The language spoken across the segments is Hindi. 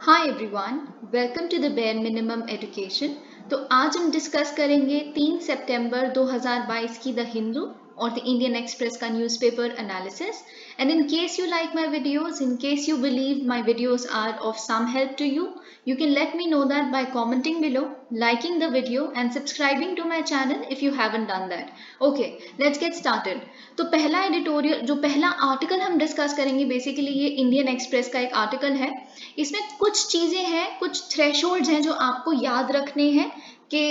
Hi everyone, welcome to the bare minimum education. तो आज हम डिस्कस करेंगे 3 सितंबर 2022 की द हिंदू और द इंडियन एक्सप्रेस का newspaper analysis. And in case you like my videos, in case you believe my videos are of some help to you, you can let me know that by commenting below, liking the video and subscribing to my channel if you haven't done that. Okay, let's get started. तो पहला एडिटोरियल जो पहला आर्टिकल हम डिस्कस करेंगे, बेसिकली ये इंडियन एक्सप्रेस का एक आर्टिकल है। इसमें कुछ चीजें हैं, कुछ थ्रेशोल्ड्स हैं जो आपको याद रखने हैं कि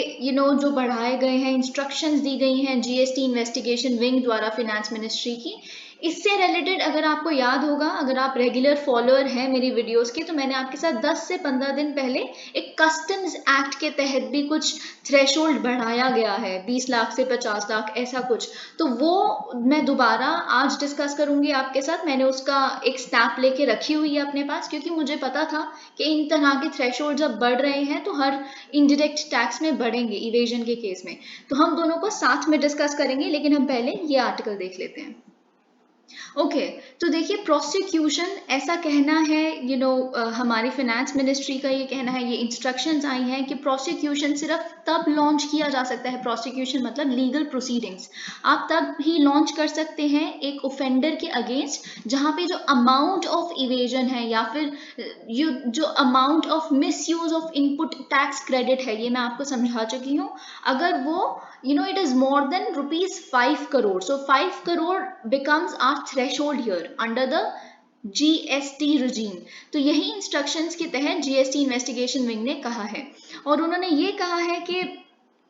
जो बढ़ाए गए हैं, इंस्ट्रक्शंस दी गई हैं जीएसटी इन्वेस्टिगेशन विंग द्वारा फिनेंस मिनिस्ट्री की। इससे रिलेटेड अगर आपको याद होगा, अगर आप रेगुलर फॉलोअर हैं मेरी वीडियोस के, तो मैंने आपके साथ 10 से 15 दिन पहले एक कस्टम्स एक्ट के तहत भी कुछ थ्रेशोल्ड बढ़ाया गया है, 20 लाख से 50 लाख ऐसा कुछ। तो वो मैं दोबारा आज डिस्कस करूंगी आपके साथ। मैंने उसका एक स्नैप लेके रखी हुई है अपने पास, क्योंकि मुझे पता था कि इन तरह के थ्रेशोल्ड जब बढ़ रहे हैं तो हर इनडायरेक्ट टैक्स में बढ़ेंगे इवेजन के केस में। तो हम दोनों को साथ में डिस्कस करेंगे, लेकिन हम पहले ये आर्टिकल देख लेते हैं। ओके, तो देखिए, प्रोसिक्यूशन ऐसा कहना है, हमारी फाइनेंस मिनिस्ट्री का ये कहना है, ये इंस्ट्रक्शंस आई हैं कि प्रोसिक्यूशन सिर्फ तब लॉन्च किया जा सकता है। प्रोसिक्यूशन मतलब लीगल प्रोसीडिंग्स आप तब ही लॉन्च कर सकते हैं एक ऑफेंडर के अगेंस्ट जहां पे जो अमाउंट ऑफ इवेजन है या फिर जो amount of misuse of input tax credit है, ये मैं आपको समझा चुकी हूँ। अगर वो it is more than rupees 5 crore, so 5 crore becomes our threshold here under the GST regime। तो यही इंस्ट्रक्शंस के तहत जीएसटी इन्वेस्टिगेशन विंग ने कहा है, और उन्होंने ये कहा है कि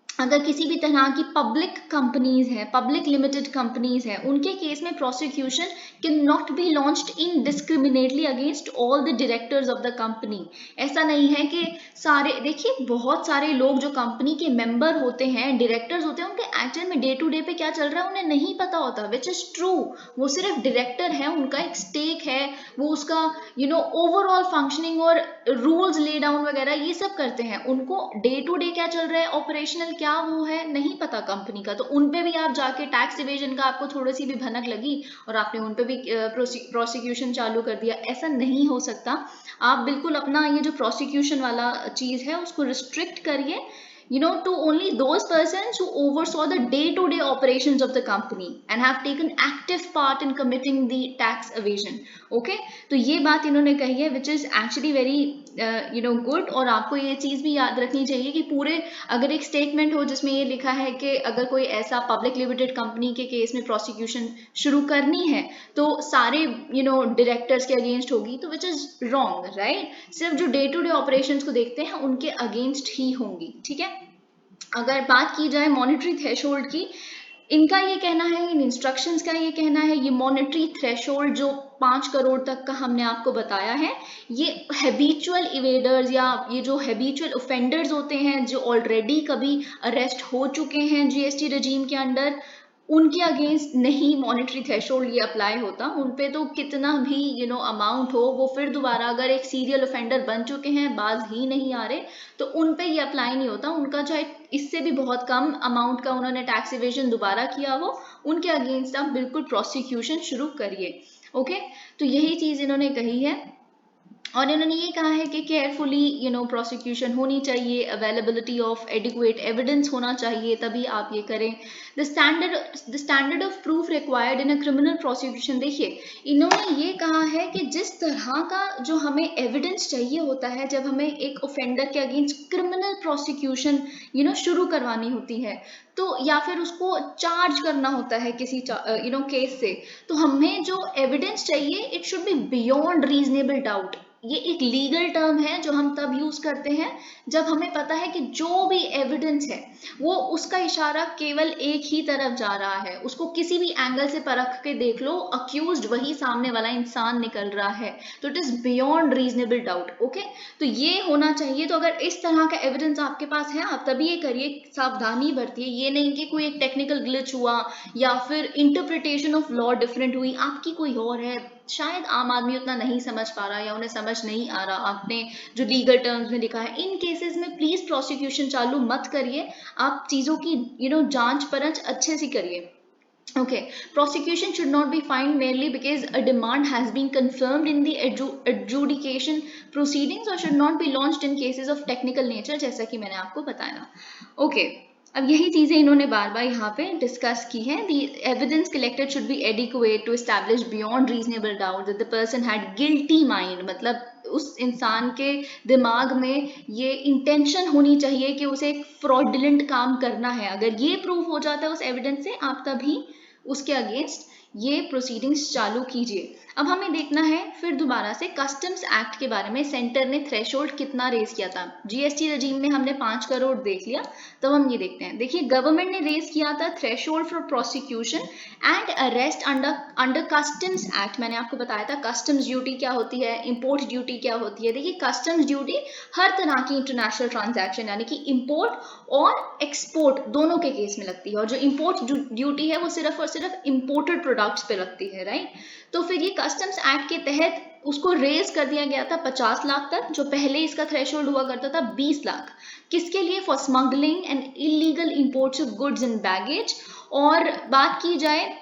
अगर किसी भी तरह की पब्लिक कंपनीज हैं, पब्लिक लिमिटेड कंपनीज हैं, उनके केस में prosecution can not be launched indiscriminately against all the directors of the company. ऐसा नहीं है कि सारे, देखिए बहुत सारे लोग जो कंपनी के मेंबर होते हैं, डायरेक्टर्स होते हैं, उनके एक्चुअल में डे टू डे पे क्या चल रहा है उन्हें नहीं पता होता, विच इज ट्रू। वो सिर्फ डायरेक्टर है, उनका एक स्टेक है, वो उसका ओवरऑल फंक्शनिंग और रूल्स ले डाउन वगैरह ये सब करते हैं। उनको डे टू डे क्या चल रहा है, ऑपरेशनल क्या वो है, नहीं पता कंपनी का। तो उनपे भी आप जाके टैक्स डिविजन का आपको थोड़ी सी भी भनक लगी और आपने उनपे भी प्रोसिक्यूशन चालू कर दिया, ऐसा नहीं हो सकता। आप बिल्कुल अपना ये जो प्रोसिक्यूशन वाला चीज है उसको रिस्ट्रिक्ट करिए, to only those persons who oversaw the day-to-day operations of the company and have taken active part in committing the tax evasion. Okay, तो ये बात इन्होंने कही है, which is actually very good। और आपको ये चीज भी याद रखनी चाहिए कि पूरे, अगर एक स्टेटमेंट हो जिसमें ये लिखा है कि अगर कोई ऐसा पब्लिक लिमिटेड कंपनी के केस में प्रोसिक्यूशन शुरू करनी है तो सारे डायरेक्टर्स के अगेंस्ट होगी, तो विच इज रॉन्ग, राइट। सिर्फ जो डे टू डे ऑपरेशंस को देखते हैं उनके अगेंस्ट ही होंगी, ठीक है। अगर बात की जाए मॉनेटरी थ्रेशोल्ड की, इनका ये कहना है, इन इंस्ट्रक्शंस का ये कहना है, ये मॉनेटरी थ्रेशोल्ड जो 5 करोड़ तक का हमने आपको बताया है, ये हैबिचुअल इवेडर्स या ये जो हैबिचुअल ऑफेंडर्स होते हैं जो ऑलरेडी कभी अरेस्ट हो चुके हैं जीएसटी रजीम के अंडर, उनके अगेंस्ट नहीं मॉनेटरी थ्रेशोल्ड ये अप्लाई होता। उन पे तो कितना भी अमाउंट हो, वो फिर दोबारा अगर एक सीरियल ऑफेंडर बन चुके हैं, बाज ही नहीं आ रहे, तो उन पे ये अप्लाई नहीं होता। उनका चाहे इससे भी बहुत कम अमाउंट का उन्होंने टैक्स इवेजन दोबारा किया हो, उनके अगेंस्ट आप बिल्कुल प्रोसिक्यूशन शुरू करिए। ओके, तो यही चीज इन्होंने कही है। और इन्होंने ये कहा है कि केयरफुली प्रोसिक्यूशन होनी चाहिए, अवेलेबिलिटी ऑफ एडिक्वेट एविडेंस होना चाहिए, तभी आप ये करें। The standard of proof required in a criminal prosecution, देखिए इन्होंने ये कहा है कि जिस तरह का जो हमें एविडेंस चाहिए होता है जब हमें एक ऑफेंडर के अगेंस्ट क्रिमिनल प्रोसिक्यूशन शुरू करवानी होती है, तो या फिर उसको चार्ज करना होता है किसी केस से, तो हमें जो एविडेंस चाहिए it should be beyond reasonable doubt. ये एक लीगल टर्म है जो हम तब यूज करते हैं जब हमें पता है कि जो भी एविडेंस है वो उसका इशारा केवल एक ही तरफ जा रहा है, उसको किसी भी एंगल से परख के देख लो, अक्यूज्ड वही सामने वाला इंसान निकल रहा है, तो it is beyond reasonable doubt. Okay, तो ये होना चाहिए। तो अगर इस तरह का एविडेंस आपके पास है आप तभी ये करिए, सावधानी बरतिए। ये नहीं कि कोई एक टेक्निकल ग्लिच हुआ या फिर इंटरप्रिटेशन ऑफ लॉ डिफरेंट हुई, आपकी कोई और है, शायद आम आदमी उतना नहीं समझ पा रहा या उन्हें समझ नहीं आ रहा आपने जो लीगल टर्म्स में लिखा है, इन केसेस में प्लीज प्रोसिक्यूशन चालू मत करिए। आप चीजों की जांच परख अच्छे से करिए। Okay, prosecution should not be fined merely because a demand has been confirmed in the adjudication proceedings or should not be launched in cases of technical nature, जैसा कि मैंने आपको बताया. Okay, अब यही चीजें इन्होंने बार बार यहाँ पे डिस्कस की हैं. The evidence collected should be adequate to establish beyond reasonable doubt that the person had guilty mind. मतलब उस इंसान के दिमाग में ये इंटेंशन होनी चाहिए कि उसे एक फ्रॉडुलेंट काम करना है. अगर ये प्रूव हो जाता है उस एविडेंस से, आप तभी उसके अगेंस्ट ये प्रोसीडिंग्स चालू कीजिए. अब हमें देखना है फिर दोबारा से कस्टम्स एक्ट के बारे में. सेंटर ने थ्रेशोल्ड कितना रेज किया था? जीएसटी रजीम में हमने 5 करोड़ देख लिया. तब हम ये देखते हैं. देखिए, गवर्नमेंट ने रेज किया था threshold for prosecution and arrest under customs act. मैंने आपको बताया था कस्टम्स ड्यूटी क्या होती है, इंपोर्ट ड्यूटी क्या होती है. देखिए, कस्टम्स ड्यूटी हर तरह की इंटरनेशनल ट्रांजैक्शन यानी कि इंपोर्ट और एक्सपोर्ट दोनों के केस में लगती है. और जो इंपोर्ट ड्यूटी है वो सिर्फ और सिर्फ इंपोर्टेड प्रोडक्ट्स पे लगती है, राइट. तो फिर ये कस्टम्स एक्ट के तहत उसको रेज कर दिया गया था 50 लाख तक, जो पहले इसका थ्रेशोल्ड हुआ करता था 20 लाख. किसके लिए? For smuggling and illegal imports of goods and baggage. और बात की जाए,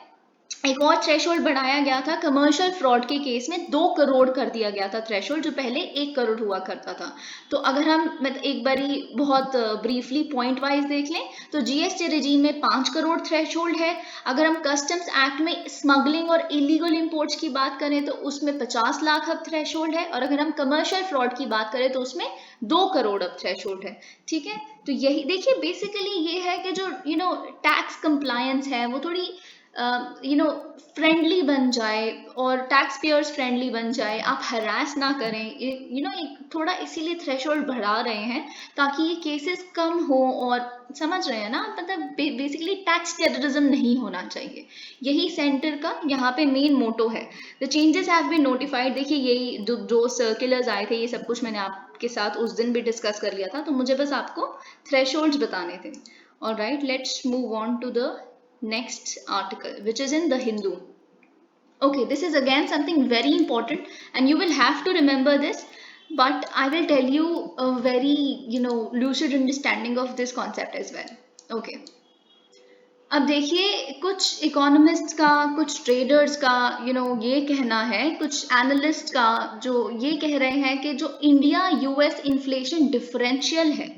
एक और थ्रेशोल्ड बढ़ाया गया था कमर्शियल फ्रॉड के केस में. 2 करोड़ कर दिया गया था थ्रेशोल्ड, जो पहले 1 करोड़ हुआ करता था. तो अगर हम एक बारी बहुत ब्रीफली पॉइंट वाइज देख लें तो जीएसटी रेजीम में 5 करोड़ थ्रेशोल्ड है. अगर हम कस्टम्स एक्ट में स्मगलिंग और इलीगल इंपोर्ट्स की बात करें तो उसमें 50 लाख अब थ्रेशोल्ड है. और अगर हम कमर्शियल फ्रॉड की बात करें तो उसमें 2 करोड़ अब थ्रेशोल्ड है. ठीक है, तो यही देखिए बेसिकली ये है कि जो टैक्स कंप्लायंस है वो थोड़ी फ्रेंडली बन जाए और टैक्स पेयर्स फ्रेंडली बन जाए. आप हरास ना करें, एक थोड़ा इसीलिए थ्रेशोल्ड बढ़ा रहे हैं ताकि ये केसेस कम हो. और समझ रहे हैं ना, मतलब बेसिकली टैक्स टेररिज्म नहीं होना चाहिए. यही सेंटर का यहाँ पे मेन मोटो है. The changes have been notified. देखिए, यही जो सर्कुलर्स आए थे ये सब कुछ मैंने आपके साथ उस दिन भी डिस्कस कर लिया था, तो मुझे बस आपको थ्रेशोल्ड्स बताने थे. Alright, let's move on to the next article, which is in the Hindu. Okay, this is again something very important and you will have to remember this, but I will tell you a very lucid understanding of this concept as well. Okay, अब देखिए, कुछ इकोनॉमिस्ट का, कुछ ट्रेडर्स का ये कहना है, कुछ एनालिस्ट का जो ये कह रहे हैं कि जो इंडिया यूएस इन्फ्लेशन डिफरेंशियल है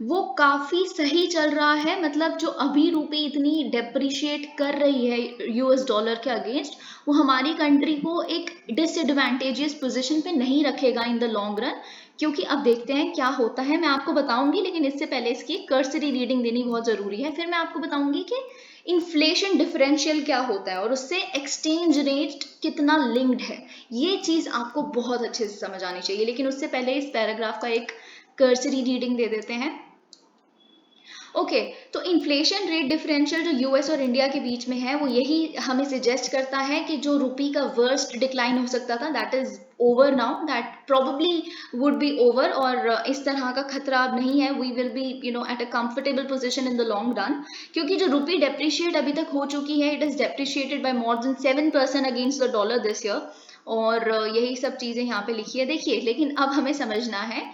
वो काफी सही चल रहा है. मतलब जो अभी रुपये इतनी डेप्रिशिएट कर रही है यूएस डॉलर के अगेंस्ट, वो हमारी कंट्री को एक डिसएडवांटेजियस पोजीशन पे नहीं रखेगा इन द लॉन्ग रन. क्योंकि अब देखते हैं क्या होता है, मैं आपको बताऊंगी, लेकिन इससे पहले इसकी कर्सरी रीडिंग देनी बहुत जरूरी है. फिर मैं आपको बताऊंगी कि इन्फ्लेशन डिफरेंशियल क्या होता है और उससे एक्सचेंज रेट कितना लिंक्ड है. ये चीज आपको बहुत अच्छे से समझ आनी चाहिए. लेकिन उससे पहले इस पैराग्राफ का एक कर्सरी रीडिंग दे देते हैं. ओके, तो इन्फ्लेशन रेट डिफरेंशियल जो यूएस और इंडिया के बीच में है वो यही हमें सजेस्ट करता है कि जो रुपी का वर्स्ट डिक्लाइन हो सकता था that is over now, that probably would be over. और इस तरह का खतरा अब नहीं है. We will be at a comfortable position in the long run, क्योंकि जो रुपी डेप्रिशिएट अभी तक हो चुकी है, it is depreciated by more than 7% against the dollar this year. और यही सब चीजें यहाँ पे लिखी है. देखिए, लेकिन अब हमें समझना है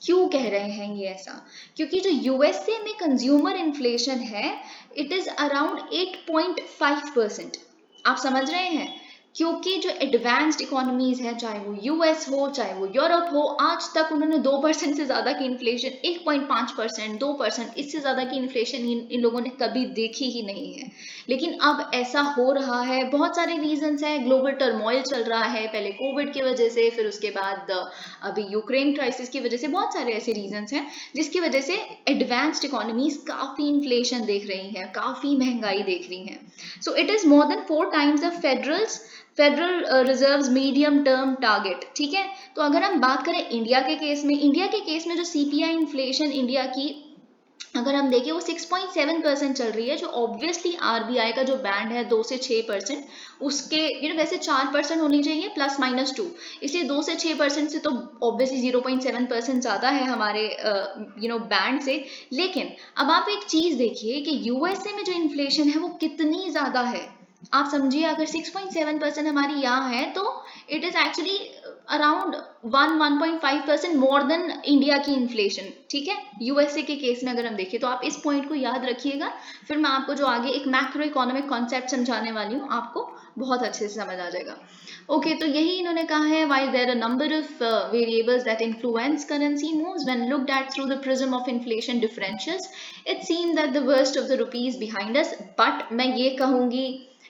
क्यों कह रहे हैं ये ऐसा. क्योंकि जो यूएसए में कंज्यूमर इन्फ्लेशन है इट इज अराउंड 8.5%. आप समझ रहे हैं, क्योंकि जो एडवांस्ड इकोनॉमीज है, चाहे वो यूएस हो चाहे वो यूरोप हो, आज तक उन्होंने 2% से ज्यादा की इन्फ्लेशन, 1.5%, 2%, इससे ज्यादा की इन्फ्लेशन इन लोगों ने कभी देखी ही नहीं है. लेकिन अब ऐसा हो रहा है. बहुत सारे रीजंस हैं. ग्लोबल टर्मोइल चल रहा है, पहले कोविड की वजह से, फिर उसके बाद अभी यूक्रेन क्राइसिस की वजह से. बहुत सारे ऐसे रीजंस हैं जिसकी वजह से एडवांस्ड इकोनॉमीज काफी इन्फ्लेशन देख रही हैं, काफी महंगाई देख रही हैं. So it is more than 4 times the federal reserves medium term target. ठीक है, तो अगर हम बात करें इंडिया के केस में जो सीपीआई इन्फ्लेशन इंडिया की अगर हम देखें वो 6.7% चल रही है, जो ऑब्वियसली आरबीआई का जो बैंड है 2 से 6%, उसके वैसे 4% होनी चाहिए ±2, इसलिए 2 से 6% से तो ऑब्वियसली 0.7% ज़्यादा है हमारे बैंड से. लेकिन अब आप एक चीज़ देखिए कि यूएसए में जो इन्फ्लेशन है वो कितनी ज़्यादा है. आप समझिए, अगर 6.7% हमारी यहाँ है तो it is actually around 1.5% more than India की इन्फ्लेशन, ठीक है, यूएसए के केस में अगर हम देखें तो आप इस पॉइंट को याद रखिएगा। फिर मैं आपको जो आगे एक मैक्रो इकोनॉमिक कॉन्सेप्ट समझाने वाली हूँ आपको बहुत अच्छे से समझ आ जाएगा। ओके, तो यही इन्होंने कहा है, while there are a number of variables that influence currency moves when looked at through the prism of inflation differentials, it seems that the worst of the rupee is behind us। but मैं ये कहूँगी,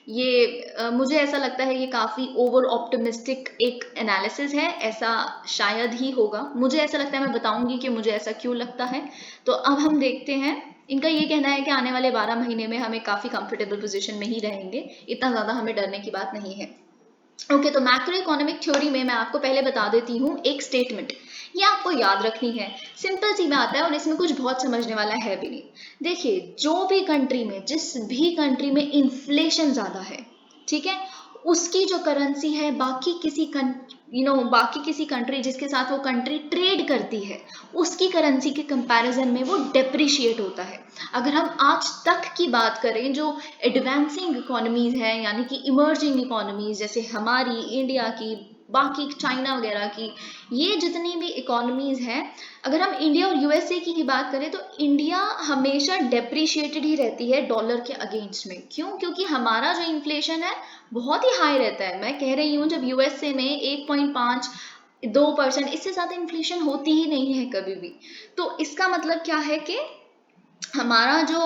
ये मुझे ऐसा लगता है ये काफ़ी ओवर ऑप्टिमिस्टिक एक एनालिसिस है, ऐसा शायद ही होगा, मुझे ऐसा लगता है, मैं बताऊंगी कि मुझे ऐसा क्यों लगता है। तो अब हम देखते हैं, इनका ये कहना है कि आने वाले 12 महीने में हमें काफ़ी कंफर्टेबल पोजीशन में ही रहेंगे, इतना ज़्यादा हमें डरने की बात नहीं है। ओके, तो मैक्रो इकोनॉमिक थ्योरी में मैं आपको पहले बता देती हूँ एक स्टेटमेंट, ये आपको याद रखनी है, सिंपल सी बात है और इसमें कुछ बहुत समझने वाला है भी नहीं। देखिए, जो भी कंट्री में, जिस भी कंट्री में इन्फ्लेशन ज़्यादा है, ठीक है, उसकी जो करेंसी है बाकी किसी कंट्री जिसके साथ वो कंट्री ट्रेड करती है, उसकी करेंसी के कंपैरिजन में वो डेप्रिशिएट होता है। अगर हम आज तक की बात करें, जो एडवांसिंग इकोनॉमीज हैं, यानी कि इमर्जिंग इकोनॉमीज जैसे हमारी इंडिया की, बाकी चाइना वगैरह की, ये जितनी भी इकोनॉमीज हैं, अगर हम इंडिया और यूएसए की बात करें तो इंडिया हमेशा डेप्रिशिएटेड ही रहती है डॉलर के अगेंस्ट में। क्यों? क्योंकि हमारा जो इन्फ्लेशन है बहुत ही हाई रहता है। मैं कह रही हूँ, जब यूएसए में 1.5 2%, इससे ज़्यादा इन्फ्लेशन होती ही नहीं है कभी भी। तो इसका मतलब क्या है कि हमारा जो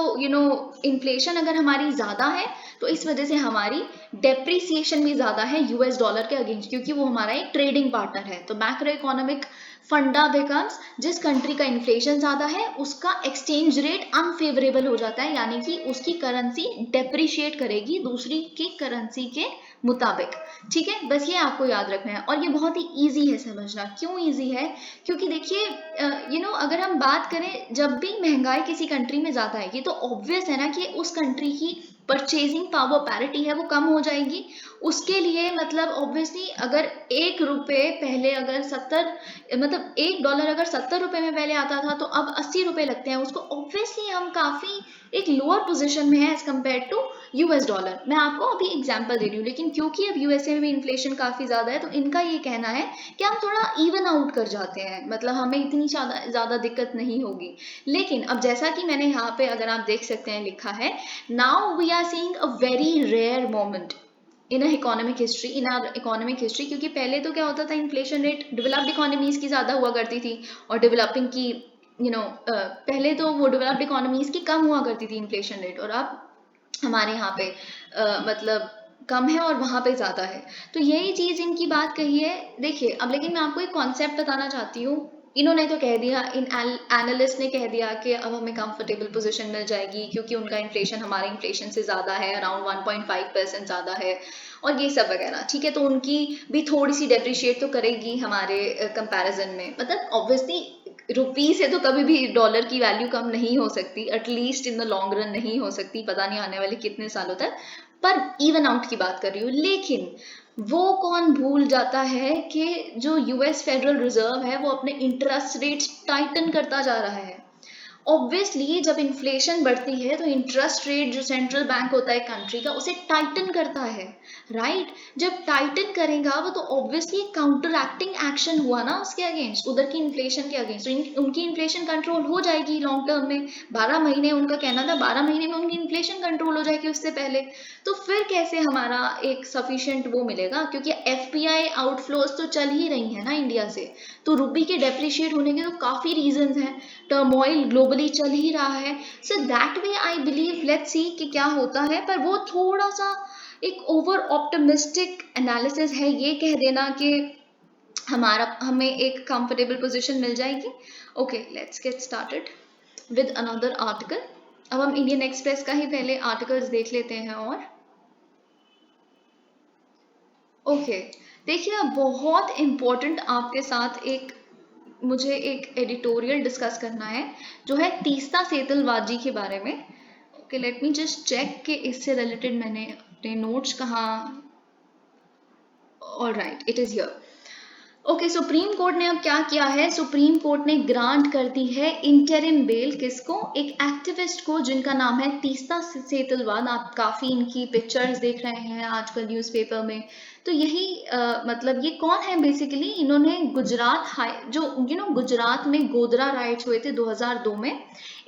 इन्फ्लेशन अगर हमारी ज़्यादा है तो इस वजह से हमारी डेप्रिसिएशन भी ज़्यादा है यूएस डॉलर के अगेंस्ट, क्योंकि वो हमारा एक ट्रेडिंग पार्टनर है। तो मैक्रो इकोनॉमिक फंडा बिकम्स, जिस कंट्री का इन्फ्लेशन ज़्यादा है उसका एक्सचेंज रेट अनफेवरेबल हो जाता है, यानी कि उसकी करेंसी डेप्रिशिएट करेगी दूसरी की करेंसी के मुताबिक। ठीक है, बस ये आपको याद रखना है और ये बहुत ही ईजी है समझना। क्यों ईजी है? क्योंकि देखिए, अगर हम बात करें, जब भी महंगाई किसी कंट्री में ज़्यादा आएगी तो ऑब्वियस है ना कि उस कंट्री की परचेजिंग पावर पैरिटी है वो कम हो जाएगी। उसके लिए मतलब ऑब्वियसली, अगर 1 रुपये पहले अगर 70, मतलब $1 अगर 70 रुपये में पहले आता था तो अब 80 रुपये लगते हैं उसको, ऑब्वियसली हम काफ़ी एक लोअर पोजीशन में है as compare to US dollar. मैं आपको अभी एग्जांपल दे रही हूँ, लेकिन क्योंकि अब यूएसए में भी इन्फ्लेशन काफ़ी ज़्यादा है तो इनका ये कहना है कि हम थोड़ा इवन आउट कर जाते हैं, मतलब हमें इतनी ज़्यादा दिक्कत नहीं होगी। लेकिन अब जैसा कि मैंने यहाँ पे, अगर आप देख सकते हैं, लिखा है, now we are seeing a very rare moment in economic history, in our economic history. क्योंकि पहले तो क्या होता था, इन्फ्लेशन रेट डेवलप्ड इकोनॉमीज की ज़्यादा हुआ करती थी और डेवलपिंग की पहले तो वो डेवलप्ड इकोनॉमीज की कम हुआ करती थी इन्फ्लेशन रेट, और अब हमारे यहाँ पे मतलब कम है और वहाँ पे ज़्यादा है। तो यही चीज़ इनकी बात कही है। देखिए अब, लेकिन मैं आपको एक कॉन्सेप्ट बताना चाहती हूँ। इन्होंने तो कह दिया, इन एनालिस्ट ने कह दिया कि अब हमें कंफर्टेबल पोजीशन मिल जाएगी क्योंकि उनका इन्फ्लेशन हमारे इन्फ्लेशन से ज़्यादा है, अराउंड 1.5% ज़्यादा है और ये सब वगैरह। ठीक है, तो उनकी भी थोड़ी सी डेप्रिशिएट तो करेगी हमारे कंपैरिजन में। मतलब ऑब्वियसली रुपी से तो कभी भी डॉलर की वैल्यू कम नहीं हो सकती, at least in the long run नहीं हो सकती, पता नहीं आने वाले कितने सालों तक, पर इवन आउट की बात कर रही हूँ। लेकिन वो कौन भूल जाता है कि जो यूएस फेडरल रिजर्व है वो अपने इंटरेस्ट रेट्स टाइटन करता जा रहा है। ऑब्वियसली जब इन्फ्लेशन बढ़ती है तो इंटरेस्ट रेट जो सेंट्रल बैंक होता है कंट्री का, उसे टाइटन करता है, राइट? जब टाइटन करेगा वो तो ऑब्वियसली काउंटर एक्टिंग एक्शन हुआ ना उसके अगेंस्ट, उधर की इन्फ्लेशन के अगेंस्ट। तो उनकी इन्फ्लेशन कंट्रोल हो जाएगी लॉन्ग टर्म में। 12 महीने उनका कहना था, 12 महीने में उनकी इन्फ्लेशन कंट्रोल हो जाएगी उससे पहले। तो फिर कैसे हमारा एक सफिशिएंट वो मिलेगा, क्योंकि एफपीआई आउटफ्लोज तो चल ही रही है ना इंडिया से। तो रुपी के डेप्रिशिएट होने के तो काफ़ी रीजंस हैं, टर्मोइल ग्लोबली चल ही रहा है। So that way I believe, let's see कि क्या होता है। पर वो थोड़ा सा एक ओवर ऑप्टिमिस्टिक एनालिसिस है ये कह देना कि हमें एक कंफर्टेबल पोजीशन मिल जाएगी। Okay, let's get started with another article. अब हम इंडियन एक्सप्रेस का ही पहले आर्टिकल्स देख लेते हैं। और ओके, देखिए अब बहुत इम्पोर्टेंट आपके साथ मुझे एक एडिटोरियल डिस्कस करना है जो है तीस्ता सेतलवाजी के बारे में। Okay, let me just check कि इससे रिलेटेड मैंने अपने नोट्स कहाँ। All right, it is here. Okay, Supreme Court ने अब क्या किया है, सुप्रीम कोर्ट ने ग्रांट कर दी है इंटरिम बेल, किसको, एक एक्टिविस्ट को जिनका नाम है तीस्ता सेतलवाद। आप काफी इनकी पिक्चर्स देख रहे हैं आजकल न्यूज़पेपर में। तो यही मतलब ये कौन है बेसिकली, इन्होंने गुजरात हाई जो गुजरात में गोधरा राइट्स हुए थे 2002 में,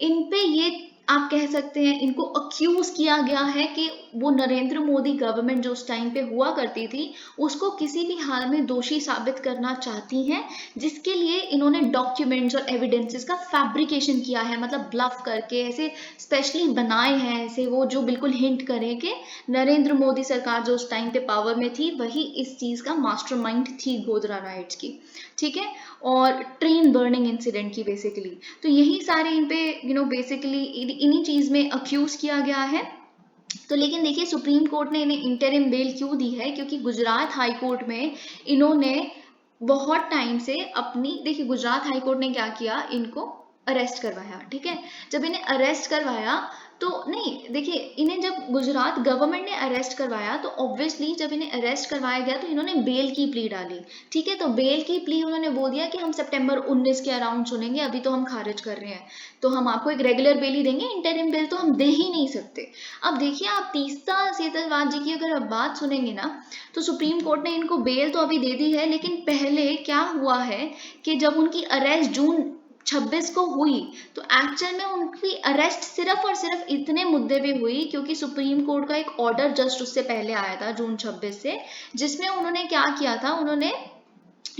इन पे ये आप कह सकते हैं इनको अक्यूज किया गया है कि वो नरेंद्र मोदी गवर्नमेंट जो उस टाइम पे हुआ करती थी उसको किसी भी हाल में दोषी साबित करना चाहती हैं, जिसके लिए इन्होंने डॉक्यूमेंट्स और एविडेंसेस का फैब्रिकेशन किया है, मतलब ब्लफ करके ऐसे स्पेशली बनाए हैं ऐसे वो जो बिल्कुल हिंट करें कि नरेंद्र मोदी सरकार जो उस टाइम पे पावर में थी वही इस चीज का मास्टरमाइंड थी गोधरा राइट्स की, ठीक है, और ट्रेन बर्निंग इंसिडेंट की बेसिकली। तो यही सारे इन पे बेसिकली इन्हीं चीज में अक्यूज किया गया है। तो लेकिन देखिए सुप्रीम कोर्ट ने इन्हें इंटरिम बेल क्यों दी है, क्योंकि गुजरात हाई कोर्ट में इन्होंने बहुत टाइम से अपनी, देखिए गुजरात हाई कोर्ट ने क्या किया, इनको अरेस्ट करवाया, ठीक है। जब इन्हें अरेस्ट करवाया तो नहीं, देखिए इन्हें जब गुजरात गवर्नमेंट ने अरेस्ट करवाया तो ऑब्वियसली जब इन्हें अरेस्ट करवाया गया तो इन्होंने बेल की प्ली डाली, ठीक है। तो बेल की प्ली उन्होंने बोल दिया कि हम सितंबर 19 के अराउंड सुनेंगे, अभी तो हम खारिज कर रहे हैं, तो हम आपको एक रेगुलर बेल ही देंगे, इंटरिम बेल तो हम दे ही नहीं सकते। अब देखिए आप तीस्ता सेतलवाद जी की अगर आप बात सुनेंगे ना, तो सुप्रीम कोर्ट ने इनको बेल तो अभी दे दी है, लेकिन पहले क्या हुआ है कि जब उनकी अरेस्ट जून 26 को हुई तो एक्चुअल में उनकी अरेस्ट सिर्फ और सिर्फ इतने मुद्दे पे हुई क्योंकि सुप्रीम कोर्ट का एक ऑर्डर जस्ट उससे पहले आया था जून 26 से, जिसमें उन्होंने क्या किया था, उन्होंने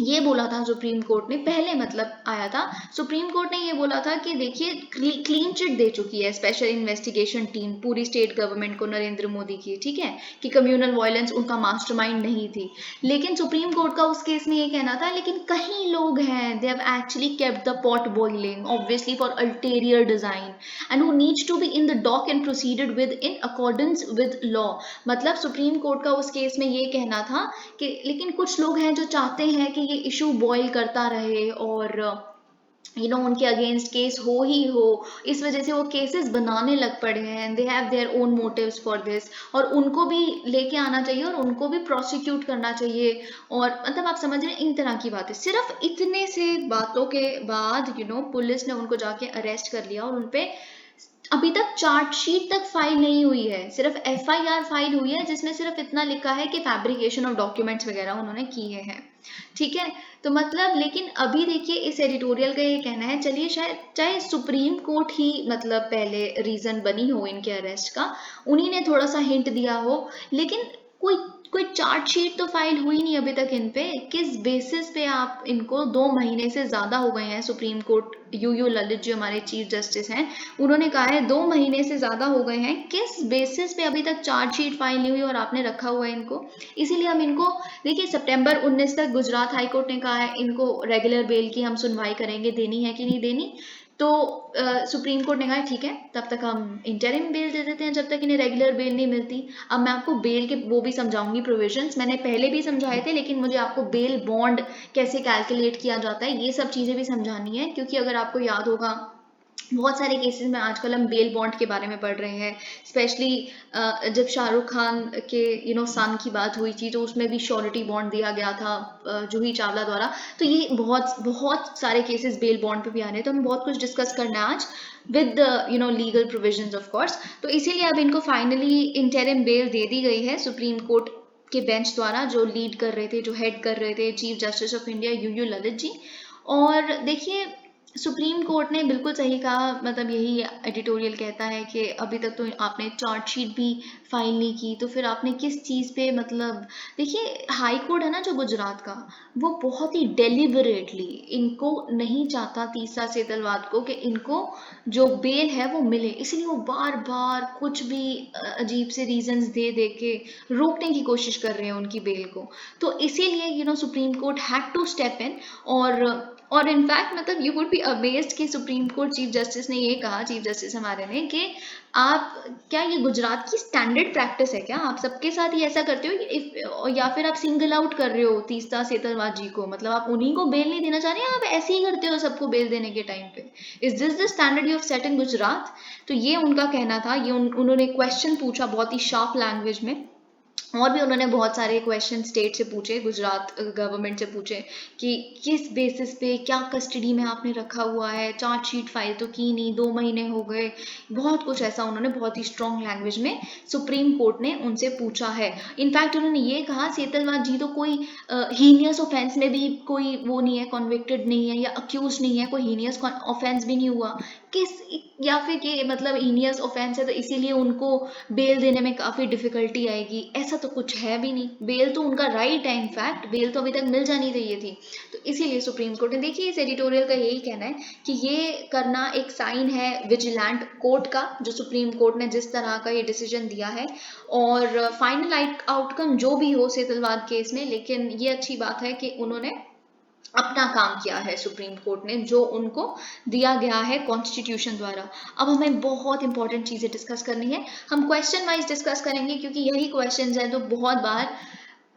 ये बोला था सुप्रीम कोर्ट ने पहले, मतलब आया था सुप्रीम कोर्ट ने ये बोला था कि देखिए क्लीन चिट दे चुकी है स्पेशल इन्वेस्टिगेशन टीम पूरी स्टेट गवर्नमेंट को नरेंद्र मोदी की, ठीक है, कि कम्युनल वायलेंस उनका मास्टरमाइंड नहीं थी। लेकिन सुप्रीम कोर्ट का उस केस में ये कहना था लेकिन कई लोग हैं they have actually kept the pot boiling obviously for ulterior design and who needs to be in the dock and proceeded with in accordance with law. मतलब सुप्रीम कोर्ट का उस केस में ये कहना था कि लेकिन कुछ लोग हैं जो चाहते हैं कि ये इशू बॉयल करता रहे और उनके अगेंस्ट केस हो ही हो, इस वजह से वो केसेस बनाने लग पड़े हैं, they have their own motives for this, और उनको भी लेके आना चाहिए और उनको भी प्रोसिक्यूट करना चाहिए, और मतलब आप समझ रहे हैं इन तरह की बातें। सिर्फ इतने से बातों के बाद पुलिस ने उनको जाके अरेस्ट कर लिया और उनपे अभी तक चार्जशीट तक फाइल नहीं हुई है, सिर्फ एफआईआर फाइल हुई है जिसमें सिर्फ इतना लिखा है कि फैब्रिकेशन ऑफ डॉक्यूमेंट्स वगैरह उन्होंने किए हैं, ठीक है। तो मतलब लेकिन अभी देखिए इस एडिटोरियल का ये कहना है, चलिए शायद चाहे सुप्रीम कोर्ट ही मतलब पहले रीजन बनी हो इनके अरेस्ट का, उन्हीं ने थोड़ा सा हिंट दिया हो, लेकिन कोई कोई चार्जशीट तो फाइल हुई नहीं अभी तक इन पे। किस बेसिस पे आप इनको 2 महीने से ज्यादा हो गए हैं, सुप्रीम कोर्ट यूयू ललित जो हमारे चीफ जस्टिस हैं उन्होंने कहा है 2 महीने से ज्यादा हो गए हैं, किस बेसिस पे अभी तक चार्जशीट फाइल नहीं हुई और आपने रखा हुआ है इनको। इसीलिए हम इनको देखिए सितंबर 19 तक गुजरात हाई कोर्ट ने कहा है इनको रेगुलर बेल की हम सुनवाई करेंगे, देनी है कि नहीं देनी। तो सुप्रीम कोर्ट ने कहा ठीक है तब तक हम इंटरिम बेल दे देते हैं जब तक इन्हें रेगुलर बेल नहीं मिलती। अब मैं आपको बेल के वो भी समझाऊंगी प्रोविजंस, मैंने पहले भी समझाए थे लेकिन मुझे आपको बेल बॉन्ड कैसे कैलकुलेट किया जाता है ये सब चीजें भी समझानी है, क्योंकि अगर आपको याद होगा बहुत सारे केसेस में आजकल हम बेल बॉन्ड के बारे में पढ़ रहे हैं, स्पेशली जब शाहरुख खान के सन की बात हुई थी तो उसमें भी श्योरिटी बॉन्ड दिया गया था जूही चावला द्वारा। तो ये बहुत बहुत सारे केसेस बेल बॉन्ड पे भी आ रहे हैं, तो हमें बहुत कुछ डिस्कस करना है आज with legal provisions of course. तो इसीलिए अब इनको फाइनली इंटरिम बेल दे दी गई है सुप्रीम कोर्ट के बेंच द्वारा, जो लीड कर रहे थे, जो हेड कर रहे थे chief justice of India UU Lalit ji. और देखिए सुप्रीम कोर्ट ने बिल्कुल सही कहा, मतलब यही एडिटोरियल कहता है कि अभी तक तो आपने चार्जशीट भी फाइल नहीं की, तो फिर आपने किस चीज़ पे, मतलब देखिए हाई कोर्ट है ना जो गुजरात का, वो बहुत ही डेलिबरेटली इनको नहीं चाहता तीसरा सेतलवाद को कि इनको जो बेल है वो मिले, इसलिए वो बार बार कुछ भी अजीब से रीजंस दे दे के रोकने की कोशिश कर रहे हैं उनकी बेल को। तो इसीलिए Supreme Court had to step in, और इनफैक्ट मतलब यू वुड बी अमेज्ड कि सुप्रीम कोर्ट चीफ जस्टिस ने ये कहा, चीफ जस्टिस हमारे ने, कि आप क्या ये गुजरात की स्टैंडर्ड प्रैक्टिस है क्या, आप सबके साथ ही ऐसा करते हो, या फिर आप सिंगल आउट कर रहे हो तीस्ता सेतलवाद जी को, मतलब आप उन्हीं को बेल नहीं देना चाह रहे हैं, आप ऐसे ही करते हो सबको बेल देने के टाइम पे, is this the standard you have set in Gujarat. तो ये उनका कहना था, ये उन्होंने क्वेश्चन पूछा बहुत ही शार्प लैंग्वेज में, और भी उन्होंने बहुत सारे क्वेश्चन स्टेट से पूछे, गुजरात गवर्नमेंट से पूछे कि किस बेसिस पे, क्या कस्टडी में आपने रखा हुआ है, चार्जशीट फाइल तो की नहीं, 2 महीने हो गए, बहुत कुछ ऐसा उन्होंने बहुत ही स्ट्रॉन्ग लैंग्वेज में सुप्रीम कोर्ट ने उनसे पूछा है। इनफैक्ट उन्होंने ये कहा सेतलवाद जी तो कोई हीनियस ऑफेंस में भी कोई वो नहीं है, कॉन्विक्टेड नहीं है या अक्यूज नहीं है, कोई हीनियस ऑफेंस भी नहीं हुआ किस, या फिर कि मतलब हीनियस ऑफेंस है तो इसीलिए उनको बेल देने में काफ़ी डिफिकल्टी आएगी, ऐसा तो कुछ है भी नहीं। बेल तो उनका राइट है, इनफैक्ट बेल तो अभी तक मिल जानी चाहिए थी। तो इसीलिए सुप्रीम कोर्ट ने, देखिए इस एडिटोरियल का यही कहना है कि ये करना एक साइन है विजिलेंट कोर्ट का, जो सुप्रीम कोर्ट ने जिस तरह का ये डिसीजन दिया है, और फाइनल आउटकम जो भी हो सेतलवाद केस में, लेकिन ये अच्छी बात है कि उन्होंने अपना काम किया है सुप्रीम कोर्ट ने, जो उनको दिया गया है कॉन्स्टिट्यूशन द्वारा। अब हमें बहुत इंपॉर्टेंट चीज़ें डिस्कस करनी है, हम क्वेश्चन वाइज डिस्कस करेंगे क्योंकि यही क्वेश्चंस हैं जो बहुत बार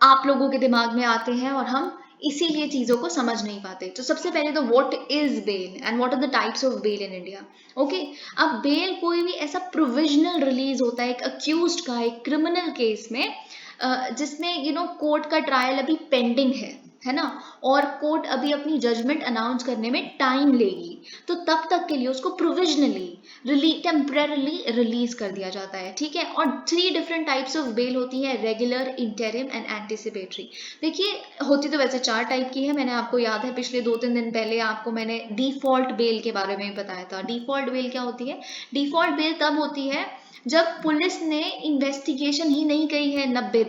आप लोगों के दिमाग में आते हैं और हम इसीलिए चीज़ों को समझ नहीं पाते। तो सबसे पहले तो what is bail and what are the types of bail in India. Okay, अब बेल कोई भी ऐसा प्रोविजनल रिलीज होता है एक अक्यूज्ड का एक क्रिमिनल केस में, जिसमें कोर्ट का ट्रायल अभी पेंडिंग है ना, और कोर्ट अभी अपनी जजमेंट अनाउंस करने में टाइम लेगी, तो तब तक के लिए उसको प्रोविजनली टेम्पररली रिलीज कर दिया जाता है, ठीक है। और 3 डिफरेंट टाइप्स ऑफ बेल होती है, रेगुलर, इंटरिम एंड एंटिसिपेटरी। देखिए होती तो वैसे 4 टाइप की है, मैंने आपको याद है पिछले 2-3 दिन पहले आपको मैंने डिफॉल्ट बेल के बारे में बताया था। डिफॉल्ट बेल क्या होती है? डिफॉल्ट बेल तब होती है जब पुलिस ने इन्वेस्टिगेशन ही नहीं करी है 90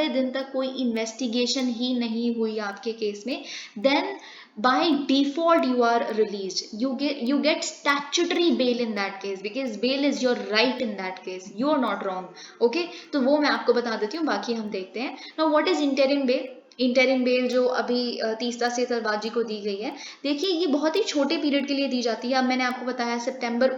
दिन तक कोई इन्वेस्टिगेशन ही नहीं हुई आपके केस में, then by default you are released, you get statutory bail in that case because bail is your right in that case, you are not wrong। okay, तो वो मैं आपको बता देती हूँ, बाकी हम देखते हैं। now what is interim bail? Interim bell जो अभी तीसरा सेतलवाद जी को दी गई है, देखिए ये बहुत ही छोटे पीरियड के लिए दी जाती है। अब मैंने आपको बताया सितंबर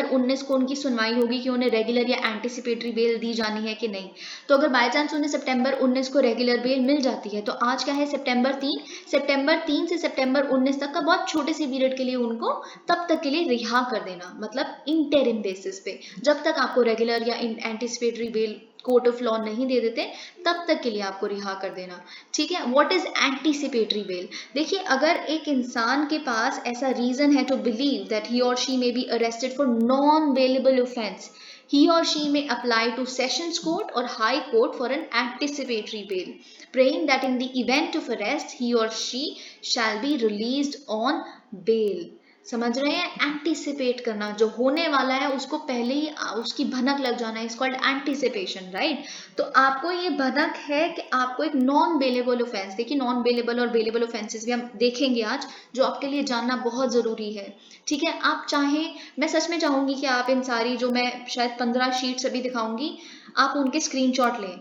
19 को उनकी सुनवाई होगी कि उन्हें रेगुलर या एंटिसिपेटरी बेल दी जानी है कि नहीं। तो अगर बाय चांस उन्हें सितंबर 19 को रेगुलर बेल मिल जाती है, तो आज क्या है सितंबर 3 से सितंबर 19 तक का बहुत छोटे से पीरियड के लिए उनको तब तक के लिए रिहा कर देना, मतलब इंटरिम बेसिस पे, जब तक आपको रेगुलर या anticipatory bell court of law नहीं दे देते तब तक के लिए आपको रिहा कर देना, ठीक है। What is anticipatory bell? देखिए अगर एक इंसान के पास ऐसा रीजन है to believe that he or she may be arrested for non bailable offence, he or she may apply to sessions court or high court for an anticipatory bail, praying that in the event of arrest he or she shall be released on bail। समझ रहे हैं? एंटिसिपेट करना, जो होने वाला है उसको पहले ही उसकी भनक लग जाना, इज कॉल्ड एंटिसिपेशन, राइट। तो आपको ये भनक है कि आपको एक नॉन बेलेबल ऑफेंस, देखिए नॉन बेलेबल और बेलेबल ऑफेंसेस भी हम देखेंगे आज, जो आपके लिए जानना बहुत ज़रूरी है, ठीक है। आप चाहें, मैं सच में चाहूँगी कि आप इन सारी जो मैं शायद 15 शीट्स अभी दिखाऊंगी, आप उनके स्क्रीनशॉट लें,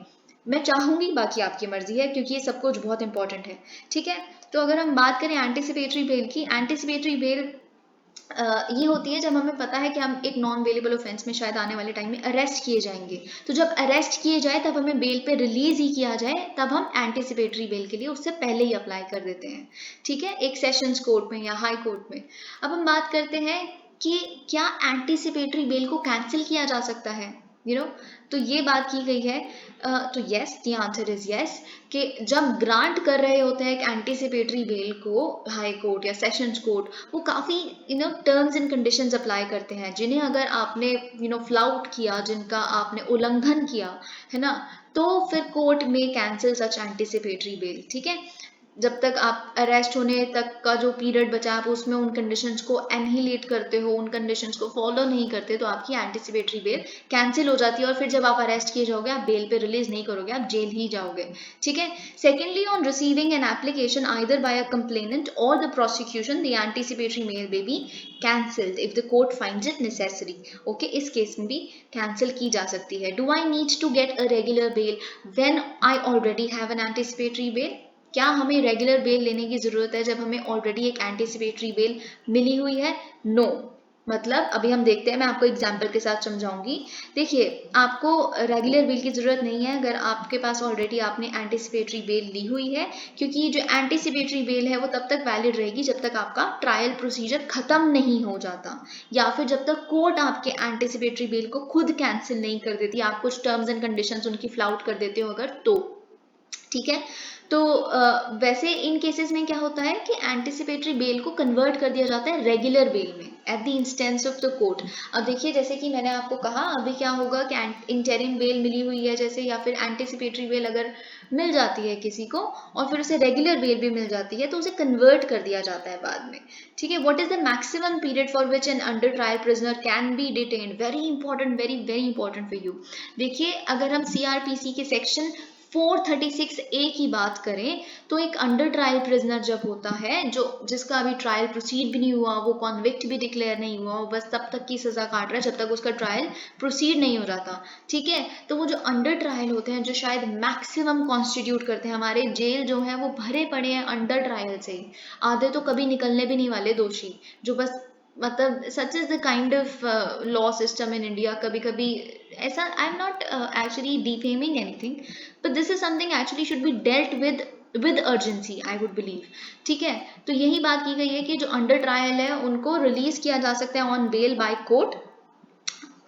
मैं चाहूँगी, बाकी आपकी मर्जी है क्योंकि ये सब कुछ बहुत इंपॉर्टेंट है, ठीक है। तो अगर हम बात करें एंटिसिपेटरी बेल की, एंटिसिपेटरी बेल ये होती है जब हमें पता है कि हम एक नॉन बेलेबल ऑफेंस में शायद आने वाले टाइम में अरेस्ट किए जाएंगे, तो जब अरेस्ट किए जाए तब हमें बेल पे रिलीज ही किया जाए, तब हम एंटिसिपेटरी बेल के लिए उससे पहले ही अप्लाई कर देते हैं, ठीक है, एक सेशंस कोर्ट में या हाई कोर्ट में। अब हम बात करते हैं कि क्या एंटिसिपेटरी बेल को कैंसिल किया जा सकता है, तो ये बात की गई है। तो yes, the answer is yes, कि जब ग्रांट कर रहे होते हैं एक एंटिसिपेटरी बेल को हाई कोर्ट या सेशंस कोर्ट, वो काफ़ी टर्म्स एंड कंडीशंस अप्लाई करते हैं, जिन्हें अगर आपने फ्लाउट किया, जिनका आपने उल्लंघन किया है ना, तो फिर कोर्ट में कैंसिल सच एंटिसिपेटरी बेल, ठीक है। जब तक आप अरेस्ट होने तक का जो पीरियड बचा आप उसमें उन कंडीशंस को एनहिलेट करते हो, उन कंडीशंस को फॉलो नहीं करते, तो आपकी एंटिसिपेटरी बेल कैंसिल हो जाती है, और फिर जब आप अरेस्ट किए जाओगे आप बेल पे रिलीज नहीं करोगे, आप जेल ही जाओगे, ठीक है। Secondly, on receiving an application either by a complainant or the prosecution, the anticipatory bail may be cancelled if the court finds it necessary। Okay, इस केस में भी कैंसिल की जा सकती है। Do I need to get a regular bail when I already have an anticipatory bail? क्या हमें रेगुलर बेल लेने की ज़रूरत है जब हमें ऑलरेडी एक एंटिसिपेटरी बेल मिली हुई है? नो, मतलब अभी हम देखते हैं, मैं आपको एग्जाम्पल के साथ समझाऊंगी। देखिए, आपको रेगुलर बेल की ज़रूरत नहीं है अगर आपके पास ऑलरेडी आपने एंटिसिपेटरी बेल ली हुई है, क्योंकि ये जो एंटिसिपेटरी बेल है वो तब तक वैलिड रहेगी जब तक आपका ट्रायल प्रोसीजर ख़त्म नहीं हो जाता, या फिर जब तक कोर्ट आपके एंटिसिपेटरी बेल को खुद कैंसिल नहीं कर देती, आप कुछ टर्म्स एंड कंडीशंस उनकी फ्लाउट कर देते हो अगर तो। ठीक है, तो वैसे इन केसेस में क्या होता है कि एंटिसिपेटरी बेल को कन्वर्ट कर दिया जाता है रेगुलर बेल में at the instance of the court. अब देखिए, जैसे कि मैंने आपको कहा, अभी क्या होगा कि इंटरिम बेल मिली हुई है जैसे, या फिर एंटिसिपेटरी बेल अगर मिल जाती है किसी को और फिर उसे रेगुलर बेल भी मिल जाती है, तो उसे कन्वर्ट कर दिया जाता है बाद में। ठीक है, what is the maximum period for which N under trial prisoner can be detained? Very important, very very important for you. देखिए, अगर हम सीआरपीसी के सेक्शन 436A की बात करें, तो एक अंडर ट्रायल प्रिजनर जब होता है, जो जिसका अभी ट्रायल प्रोसीड भी नहीं हुआ, वो कॉन्विक्ट भी डिक्लेयर नहीं हुआ, वो बस तब तक की सजा काट रहा है जब तक उसका ट्रायल प्रोसीड नहीं हो जाता। ठीक है, तो वो जो अंडर ट्रायल होते हैं, जो शायद मैक्सिमम कॉन्स्टिट्यूट करते हैं, हमारे जेल जो है वो भरे पड़े हैं अंडर ट्रायल से ही, आधे तो कभी निकलने भी नहीं वाले दोषी, जो बस मतलब such is the kind of law system in India. कभी कभी ऐसा, आई am not actually defaming anything, but this is something actually should be dealt with urgency, I would believe। ठीक है, तो यही बात की गई है कि जो अंडर ट्रायल है उनको रिलीज किया जा सकता है ऑन बेल बाय कोर्ट,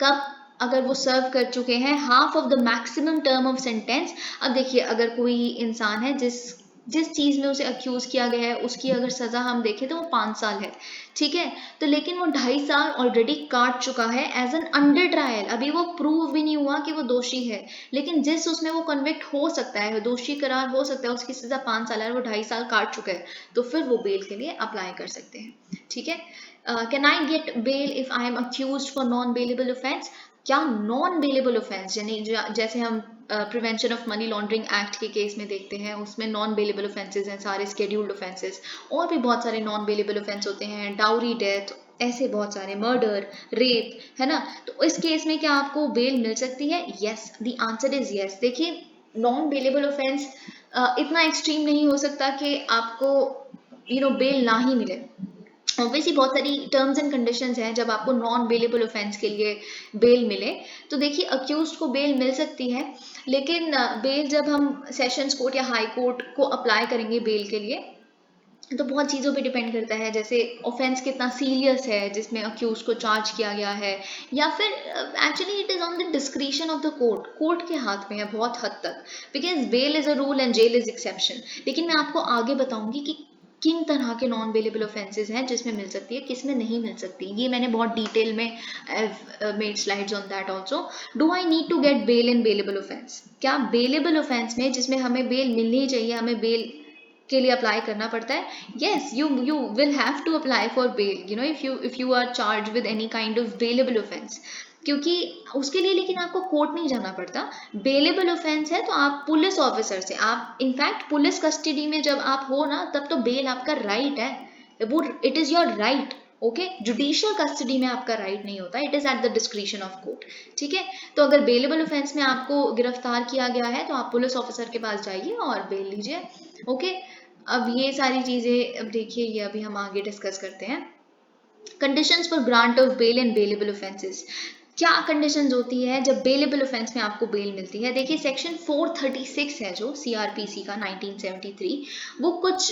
कब? अगर वो सर्व कर चुके हैं half of the maximum term of sentence. अब देखिए, अगर कोई इंसान है जिस जिस चीज में उसे अक्यूज किया गया है, उसकी अगर सजा हम देखें तो वो 5 साल है। ठीक है, तो लेकिन वो 2.5 साल ऑलरेडी काट चुका है एज एन अंडर ट्रायल, अभी वो प्रूव भी नहीं हुआ कि वो दोषी है, लेकिन जिस उसमें वो कन्विक्ट हो सकता है, दोषी करार हो सकता है, उसकी सजा 5 साल है, वो 2.5 साल काट चुका है, तो फिर वो बेल के लिए अप्लाई कर सकते हैं। ठीक है, can I get bail if I am accuse for non bailable offence? क्या नॉन बेलेबल ऑफेंस, यानी जैसे हम prevention of money laundering act के केस में देखते हैं, उसमें नॉन बेलेबल ऑफेंसेज हैं सारे स्केड्यूल्ड ऑफेंसेस, और भी बहुत सारे नॉन बेलेबल ऑफेंस होते हैं, डाउरी डेथ, ऐसे बहुत सारे, मर्डर, रेप, है ना? तो इस केस में क्या आपको बेल मिल सकती है? Yes, the answer is yes. देखिए, नॉन बेलेबल ऑफेंस इतना एक्सट्रीम नहीं हो सकता कि आपको बेल ना ही मिले। ऑब्वियसली बहुत सारी टर्म्स एंड कंडीशंस हैं जब आपको नॉन बेलेबल ऑफेंस के लिए बेल मिले। तो देखिए, अक्यूज को बेल मिल सकती है, लेकिन बेल जब हम सेशंस कोर्ट या हाई कोर्ट को अप्लाई करेंगे बेल के लिए, तो बहुत चीज़ों पे डिपेंड करता है, जैसे ऑफेंस कितना सीरियस है जिसमें अक्यूज को चार्ज किया गया है, या फिर actually it is on the discretion of the court, court के हाथ में है बहुत हद तक, because bail is a rule and jail is exception. लेकिन मैं आपको आगे बताऊंगी कि किन तरह के नॉन बेलेबल ऑफेंसेज हैं जिसमें मिल सकती है, किस में नहीं मिल सकती, ये मैंने बहुत डिटेल में made slides on that also. Do I need to get bail in bailable offence? क्या बेलेबल ऑफेंस में जिसमें हमें बेल मिलनी चाहिए, हमें बेल के लिए अप्लाई करना पड़ता है? yes, you will have to apply for bail, if you are charged with any kind of bailable offense, क्योंकि उसके लिए लेकिन आपको कोर्ट नहीं जाना पड़ता। बेलेबल ऑफेंस है तो आप पुलिस ऑफिसर से, आप इनफैक्ट पुलिस कस्टडी में जब आप हो ना, तब तो बेल आपका राइट है, वो it is your right. Okay, judicial custody में आपका राइट नहीं होता, it is eight the discretion of court. ठीक है, तो अगर बेलेबल ऑफेंस में आपको गिरफ्तार किया गया है तो आप पुलिस ऑफिसर के पास जाइए और बेल लीजिए। ओके, अब ये सारी चीजें, अब देखिए, ये अभी हम आगे डिस्कस करते हैं। Conditions for grant of bail and bailable offences. क्या कंडीशंस होती है जब बेलेबल ऑफेंस में आपको बेल मिलती है? देखिए, सेक्शन 436 है जो सीआरपीसी का 1973, वो कुछ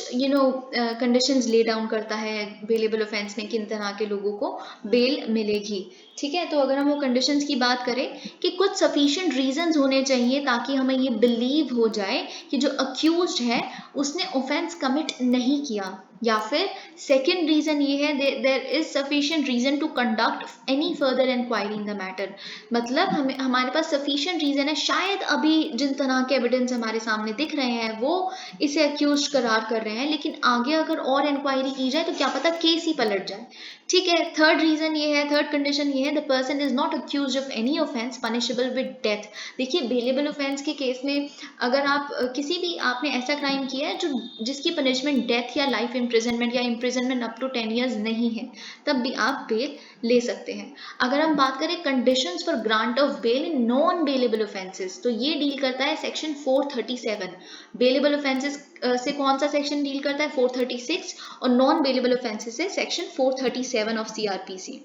कंडीशंस ले डाउन करता है बेलेबल ऑफेंस में किन तरह के लोगों को बेल मिलेगी। ठीक है, तो अगर हम वो कंडीशंस की बात करें कि कुछ सफिशिएंट रीजंस होने चाहिए ताकि हमें ये बिलीव हो जाए कि जो अक्यूज्ड है उसने ऑफेंस कमिट नहीं किया, या फिर सेकेंड रीजन ये है, there is sufficient reason to conduct any further inquiry in the matter. मतलब हमारे पास सफिशिएंट रीजन है, शायद अभी जिन तरह के एविडेंस हमारे सामने दिख रहे हैं वो इसे अक्यूज करार कर रहे हैं, लेकिन आगे अगर और इंक्वायरी की जाए तो क्या पता केस ही पलट जाए। ठीक है, थर्ड रीजन ये है, थर्ड कंडीशन ये है, the person is not accuse of any offence punishable with death. देखिए, बेलेबल ऑफेंस के केस में अगर आप किसी भी आपने ऐसा क्राइम किया है जो जिसकी पनिशमेंट डेथ या लाइफ इम्प्रिजनमेंट या इम्प्रिजनमेंट अप टू 10 years नहीं है, तब भी आप बेल ले सकते हैं। अगर हम बात करें conditions for grant of bail in non bailable offences, तो ये डील करता है सेक्शन 437। बेलेबल ऑफेंसेस से कौन सा सेक्शन डील करता है? 436, और नॉन बेलेबल ऑफेंसेस से सेक्शन 437 ऑफ सीआरपीसी।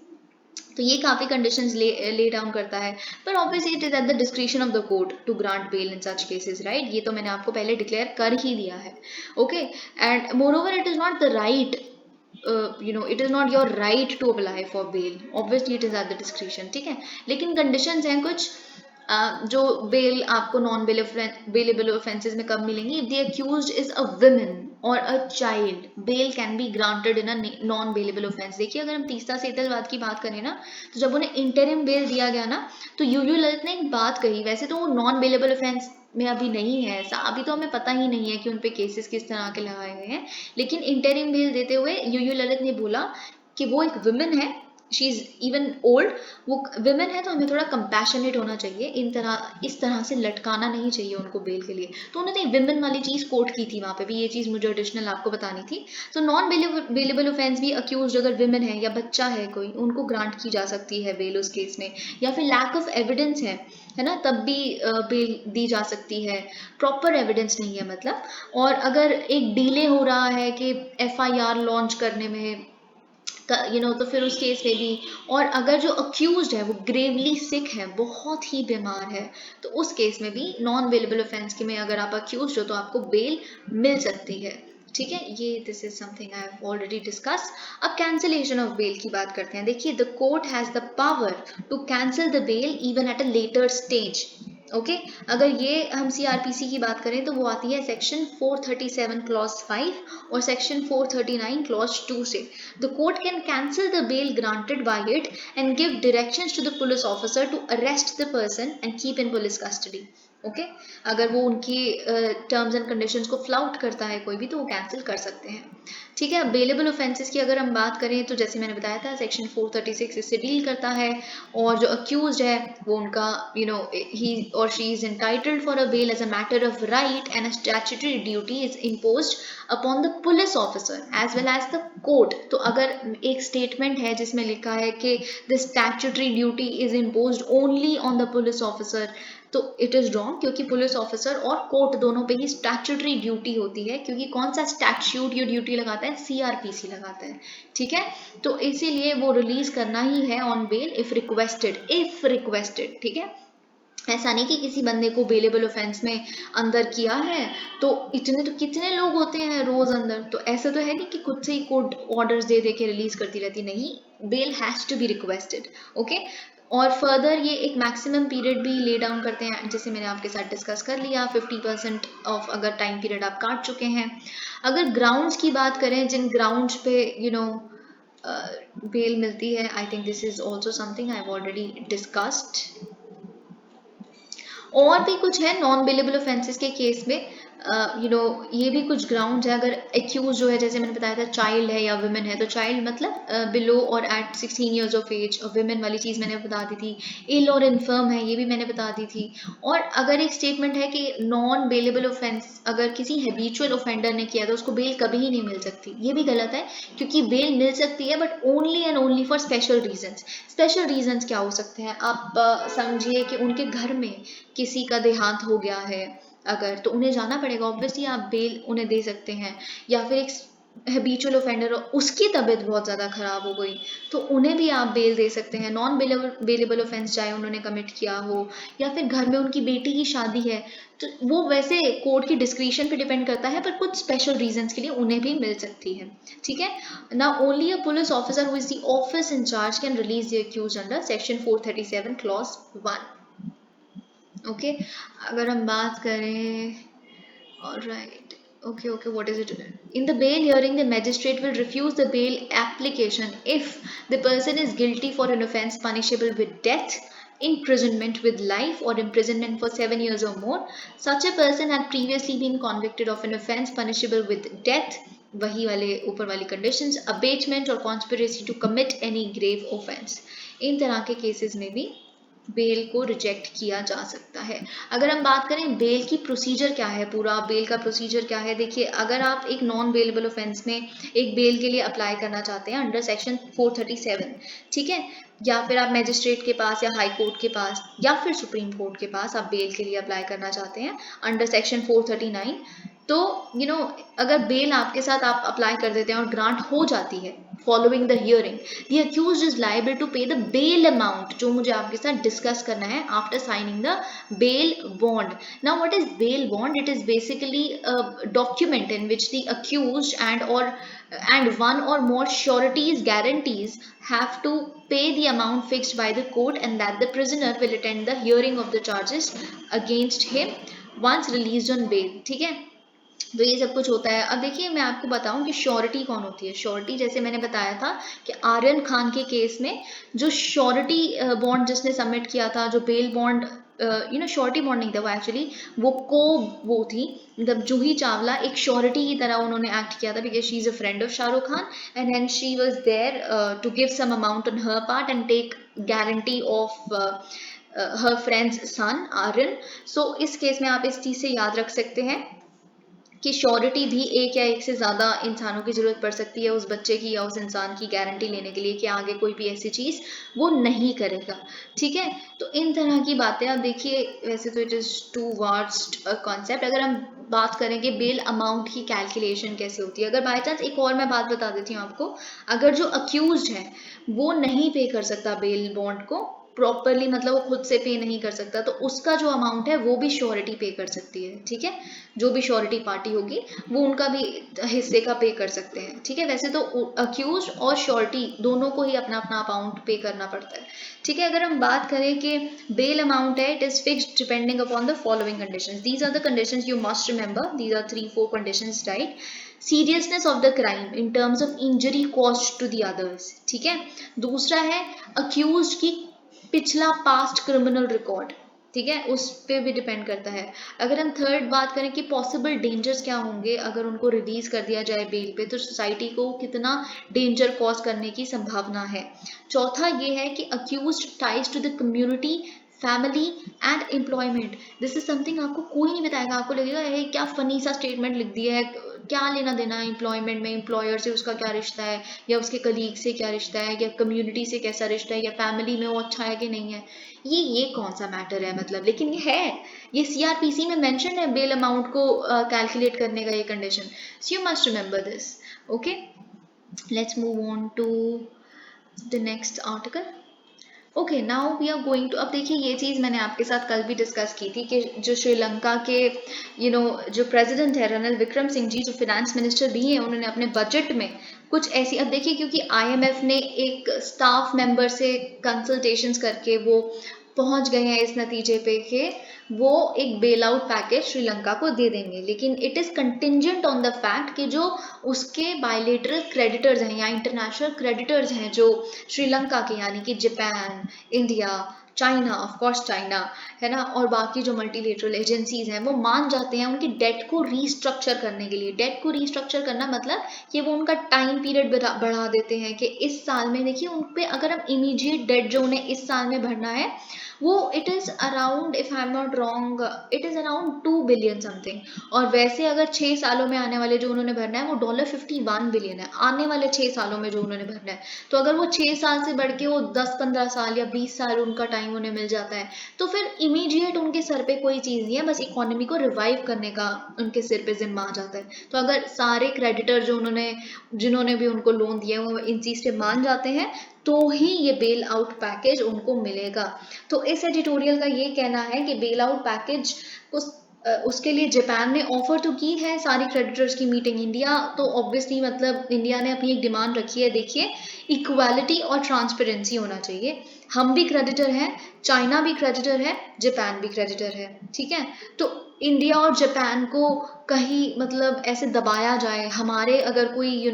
तो ये काफ़ी कंडीशंस ले डाउन करता है, पर obviously it is at the discretion of the court to grant bail in such cases, right? ये तो मैंने आपको पहले डिक्लेयर कर ही दिया है, okay. And more over it is not the right, it is not your right to apply for bail, obviously it is at the discretion, ठीक है। लेकिन कंडीशंस हैं कुछ जो बेल आपको नॉन बेलेबल ऑफेंसेस में कब मिलेंगी? If the accused is a woman or a child, bail can be granted in a non bailable offence. देखिए अगर हम तीस्ता सेतलवाद की बात करें ना, तो जब उन्हें इंटरिम बेल दिया गया ना, तो यूयू ललित ने एक बात कही, वैसे तो वो नॉन बेलेबल ऑफेंस में अभी नहीं है ऐसा, अभी तो हमें पता ही नहीं है कि उन पे केसेस किस तरह के लगाए गए हैं, लेकिन इंटरिम बेल देते हुए यूयू ललित ने बोला कि वो एक वुमन है, शी इज इवन ओल्ड, वो विमेन है, तो हमें थोड़ा कंपैशनेट होना चाहिए, इस तरह से लटकाना नहीं चाहिए उनको बेल के लिए। तो उन्होंने विमेन वाली चीज़ कोट की थी वहाँ पे भी, ये चीज़ मुझे एडिशनल आपको बतानी थी। तो नॉन बेलेबल ऑफेंस भी अक्यूज अगर विमेन है या बच्चा है कोई, उनको ग्रांट की जा सकती है बेल उस केस में, या फिर लैक ऑफ एविडेंस है ना, तब भी बेल दी जा सकती है, प्रॉपर एविडेंस नहीं है मतलब। और अगर एक डिले हो रहा है कि एफआईआर लॉन्च करने में, तो फिर उस केस में भी, और अगर जो अक्यूज्ड है वो ग्रेवली सिक है, बहुत ही बीमार है, तो उस केस में भी नॉन बेलेबल ऑफेंस के में अगर आप अक्यूज्ड हो तो आपको बेल मिल सकती है, ठीक है। ये this is something I have already discuss. अब कैंसिलेशन ऑफ बेल की बात करते हैं। देखिए the court has the power to cancel the bail even at a later stage, okay. अगर ये हम सीआरपीसी की बात करें तो वो आती है सेक्शन 437 क्लॉज 5 और सेक्शन 439 क्लॉज 2 से। The court can cancel the bail granted by it and give directions to the police officer to arrest the person and keep in police custody, okay. अगर वो उनकी टर्म्स एंड कंडीशंस को फ्लाउट करता है कोई भी, तो वो कैंसिल कर सकते हैं, ठीक है। बेलेबल ऑफेंसेस की अगर हम बात करें तो जैसे मैंने बताया था सेक्शन 436 इससे डील करता है, और जो अक्यूज्ड है वो उनका he or she is entitled for a bail as a matter of right and a statutory duty is imposed upon the police officer as well as the court. तो अगर एक स्टेटमेंट है जिसमें लिखा है कि the statutory duty is imposed only on the police officer, तो इट इज रॉन्ग, क्योंकि पुलिस ऑफिसर और कोर्ट दोनों पे ही स्टैट्यूटरी ड्यूटी होती है, क्योंकि कौन सा स्टैट्यूट ये ड्यूटी लगाता है? सीआरपीसी लगाता है, ठीक है। तो इसीलिए वो रिलीज करना ही है ऑन बेल इफ रिक्वेस्टेड, ठीक है। ऐसा नहीं कि किसी बंदे को बेलेबल ऑफेंस में अंदर किया है तो कितने लोग होते हैं रोज अंदर, तो ऐसा तो है नहीं कि खुद से ही कोर्ट ऑर्डर्स दे दे के रिलीज करती रहती, नहीं, bail has to be requested, okay. और फर्दर ये एक मैक्सिमम पीरियड भी ले डाउन करते हैं, जैसे मैंने आपके साथ डिस्कस कर लिया, 50% ऑफ अगर टाइम पीरियड आप काट चुके हैं। अगर ग्राउंड्स की बात करें, जिन ग्राउंड्स पे बेल मिलती है, I think this is also something I have already discussed. और भी कुछ है नॉन बेलेबल ऑफेंसेस के केस में, ये भी कुछ ग्राउंड है। अगर एक्यूज जो है, जैसे मैंने बताया था, चाइल्ड है या वुमेन है, तो चाइल्ड मतलब बिलो और एट 16 ईयर्स ऑफ एज, और वुमेन वाली चीज़ मैंने बता दी थी, इल और इन्फर्म है, ये भी मैंने बता दी थी। और अगर एक स्टेटमेंट है कि नॉन बेलेबल ऑफेंस अगर किसी हैबिचुअल ऑफेंडर ने किया तो उसको बेल कभी ही नहीं मिल सकती, ये भी गलत है, क्योंकि बेल मिल सकती है but only and only for special reasons. Special reasons क्या हो सकते हैं? आप समझिए कि उनके घर में किसी का देहांत हो गया है अगर, तो उन्हें जाना पड़ेगा, ऑब्वियसली आप बेल उन्हें दे सकते हैं। या फिर एक हैबिचुअल ऑफेंडर, उसकी तबीयत बहुत ज़्यादा ख़राब हो गई, तो उन्हें भी आप बेल दे सकते हैं, नॉन बेलेबल ऑफेंस चाहे उन्होंने कमिट किया हो। या फिर घर में उनकी बेटी की शादी है, तो वो वैसे कोर्ट की डिस्क्रिशन पे डिपेंड करता है, पर कुछ स्पेशल रीजंस के लिए उन्हें भी मिल सकती है, ठीक है ना। Only a police officer who is the office in charge can release the accused under section 437 clause 1, okay. अगर हम बात करें, alright, okay, what is it? In the bail hearing, the magistrate will refuse the bail application if the person is guilty for an offence punishable with death, imprisonment with life, or imprisonment for 7 years or more. Such a person had previously been convicted of an offence punishable with death, वही वाले ऊपर वाली conditions, abatement or conspiracy to commit any grave offence. इन तरह के केसेस में भी बेल को रिजेक्ट किया जा सकता है। अगर हम बात करें बेल की प्रोसीजर क्या है, पूरा बेल का प्रोसीजर क्या है, देखिए अगर आप एक नॉन बेलेबल ऑफेंस में एक बेल के लिए अप्लाई करना चाहते हैं अंडर सेक्शन 437, ठीक है, या फिर आप मैजिस्ट्रेट के पास या हाई कोर्ट के पास या फिर सुप्रीम कोर्ट के पास आप बेल के लिए अप्लाई करना चाहते हैं अंडर सेक्शन 439, तो अगर बेल आपके साथ आप अप्लाई कर देते हैं और ग्रांट हो जाती है following the hearing, the accused is liable to pay the bail amount, जो मुझे आपके साथ डिस्कस करना है after signing the bail bond. Now what is bail bond? It is basically a document in which the accused and one or more sureties guarantees have to pay the amount fixed by the court, and that the prisoner will attend the hearing of the charges against him once released on bail. ठीक है, तो ये सब कुछ होता है. अब देखिए मैं आपको बताऊं कि श्योरिटी कौन होती है. श्योरिटी जैसे मैंने बताया था कि आर्यन खान के केस में जो श्योरिटी बॉन्ड जिसने सबमिट किया था, जो बेल बॉन्ड श्योरिटी बॉन्ड नहीं था वो एक्चुअली वो थी, मतलब जूही चावला एक श्योरिटी की तरह उन्होंने एक्ट किया था, because she is a friend of Shahrukh Khan and then she was there to give some amount on her part and take guarantee of her friend's son Aryan. So इस केस में आप इस चीज से याद रख सकते हैं कि श्योरिटी भी एक या एक से ज़्यादा इंसानों की ज़रूरत पड़ सकती है उस बच्चे की या उस इंसान की गारंटी लेने के लिए कि आगे कोई भी ऐसी चीज़ वो नहीं करेगा. ठीक है, तो इन तरह की बातें. अब देखिए वैसे तो it is too vast concept. अगर हम बात करेंगे बेल अमाउंट की कैलकुलेशन कैसे होती है, अगर बाई चांस एक और मैं बात बता देती हूँ आपको, अगर जो अक्यूज्ड है वो नहीं पे कर सकता बेल बॉन्ड को प्रॉपरली, मतलब वो खुद से पे नहीं कर सकता, तो उसका जो अमाउंट है वो भी श्योरिटी पे कर सकती है. ठीक है, जो भी श्योरिटी पार्टी होगी वो उनका भी हिस्से का पे कर सकते हैं. ठीक है, वैसे तो अक्यूज और श्योरिटी दोनों को ही अपना अपना अमाउंट पे करना पड़ता है. ठीक है, अगर हम बात करें कि बेल अमाउंट है, it is fixed depending upon the following conditions. These are the conditions you must remember. These are 3-4 conditions, right? Seriousness of the crime in terms of injury caused to the others. ठीक है, दूसरा है अक्यूज्ड की पिछला पास्ट क्रिमिनल रिकॉर्ड. ठीक है, उस पर भी डिपेंड करता है. अगर हम थर्ड बात करें कि पॉसिबल डेंजर्स क्या होंगे अगर उनको रिलीज कर दिया जाए बेल पे, तो सोसाइटी को कितना डेंजर कॉज करने की संभावना है. चौथा ये है कि accused ties to the community, family and employment. This is something आपको कोई नहीं बताएगा, आपको लगेगा ये क्या फनी सा स्टेटमेंट लिख दिया है, क्या लेना देना है एम्प्लॉयमेंट में, एम्प्लॉयर से उसका क्या रिश्ता है, या उसके कलीग से क्या रिश्ता है, या कम्युनिटी से कैसा रिश्ता है, या फैमिली में वो अच्छा है कि नहीं है, ये कौन सा मैटर है मतलब. लेकिन ये है, ये सीआरपीसी में मेंशन है बेल अमाउंट को कैलकुलेट करने का ये condition. So you must remember this. Okay, let's move on to the next article. Okay, now we are going to. अब देखिए ये चीज़ मैंने आपके साथ कल भी डिस्कस की थी कि जो श्रीलंका के जो प्रेसिडेंट है रणल विक्रम सिंह जी, जो फिनेंस मिनिस्टर भी हैं, उन्होंने अपने बजट में कुछ ऐसी, अब देखिए क्योंकि आईएमएफ ने एक स्टाफ मेंबर से कंसल्टेशंस करके वो पहुंच गए हैं इस नतीजे पे कि वो एक बेल आउट पैकेज श्रीलंका को दे देंगे, लेकिन it is contingent on the fact कि जो उसके बायलेटरल क्रेडिटर्स हैं या इंटरनेशनल क्रेडिटर्स हैं जो श्रीलंका के, यानी कि Japan, India, China, of course China है ना, और बाकी जो मल्टीलेटरल एजेंसीज हैं वो मान जाते हैं उनकी डेट को रीस्ट्रक्चर करने के लिए. डेट को रीस्ट्रक्चर करना मतलब कि वो उनका टाइम पीरियड बढ़ा देते हैं कि इस साल में, देखिए उन पे अगर हम इमीडिएट डेट जो उन्हें इस साल में भरना है वो it is around, if I am not wrong, it is around 2 billion something, और वैसे अगर 6 सालों में आने वाले जो उन्होंने भरना है वो $51 बिलियन है आने वाले 6 सालों में जो उन्होंने भरना है. तो अगर वो 6 साल से बढ़ के वो 10-15 साल या 20 साल उनका टाइम उन्हें मिल जाता है, तो फिर इमीडिएट उनके सर पे कोई चीज़ नहीं है, बस इकोनॉमी को रिवाइव करने का उनके सिर पे जिम्मा आ जाता है. तो अगर सारे क्रेडिटर जो जिन्होंने भी उनको लोन दिया है वो इन चीज़ पे मान जाते हैं तो ही ये बेल आउट पैकेज उनको मिलेगा. तो इस एडिटोरियल का ये कहना है कि बेल आउट पैकेज उसके लिए जापान ने ऑफर तो की है सारी क्रेडिटर्स की मीटिंग. इंडिया तो ऑब्वियसली, मतलब इंडिया ने अपनी एक डिमांड रखी है. देखिए, इक्वालिटी और ट्रांसपेरेंसी होना चाहिए. हम भी क्रेडिटर हैं, चाइना भी क्रेडिटर है, जापान भी क्रेडिटर है. ठीक है, तो इंडिया और जापान को कहीं मतलब ऐसे दबाया जाए, हमारे अगर कोई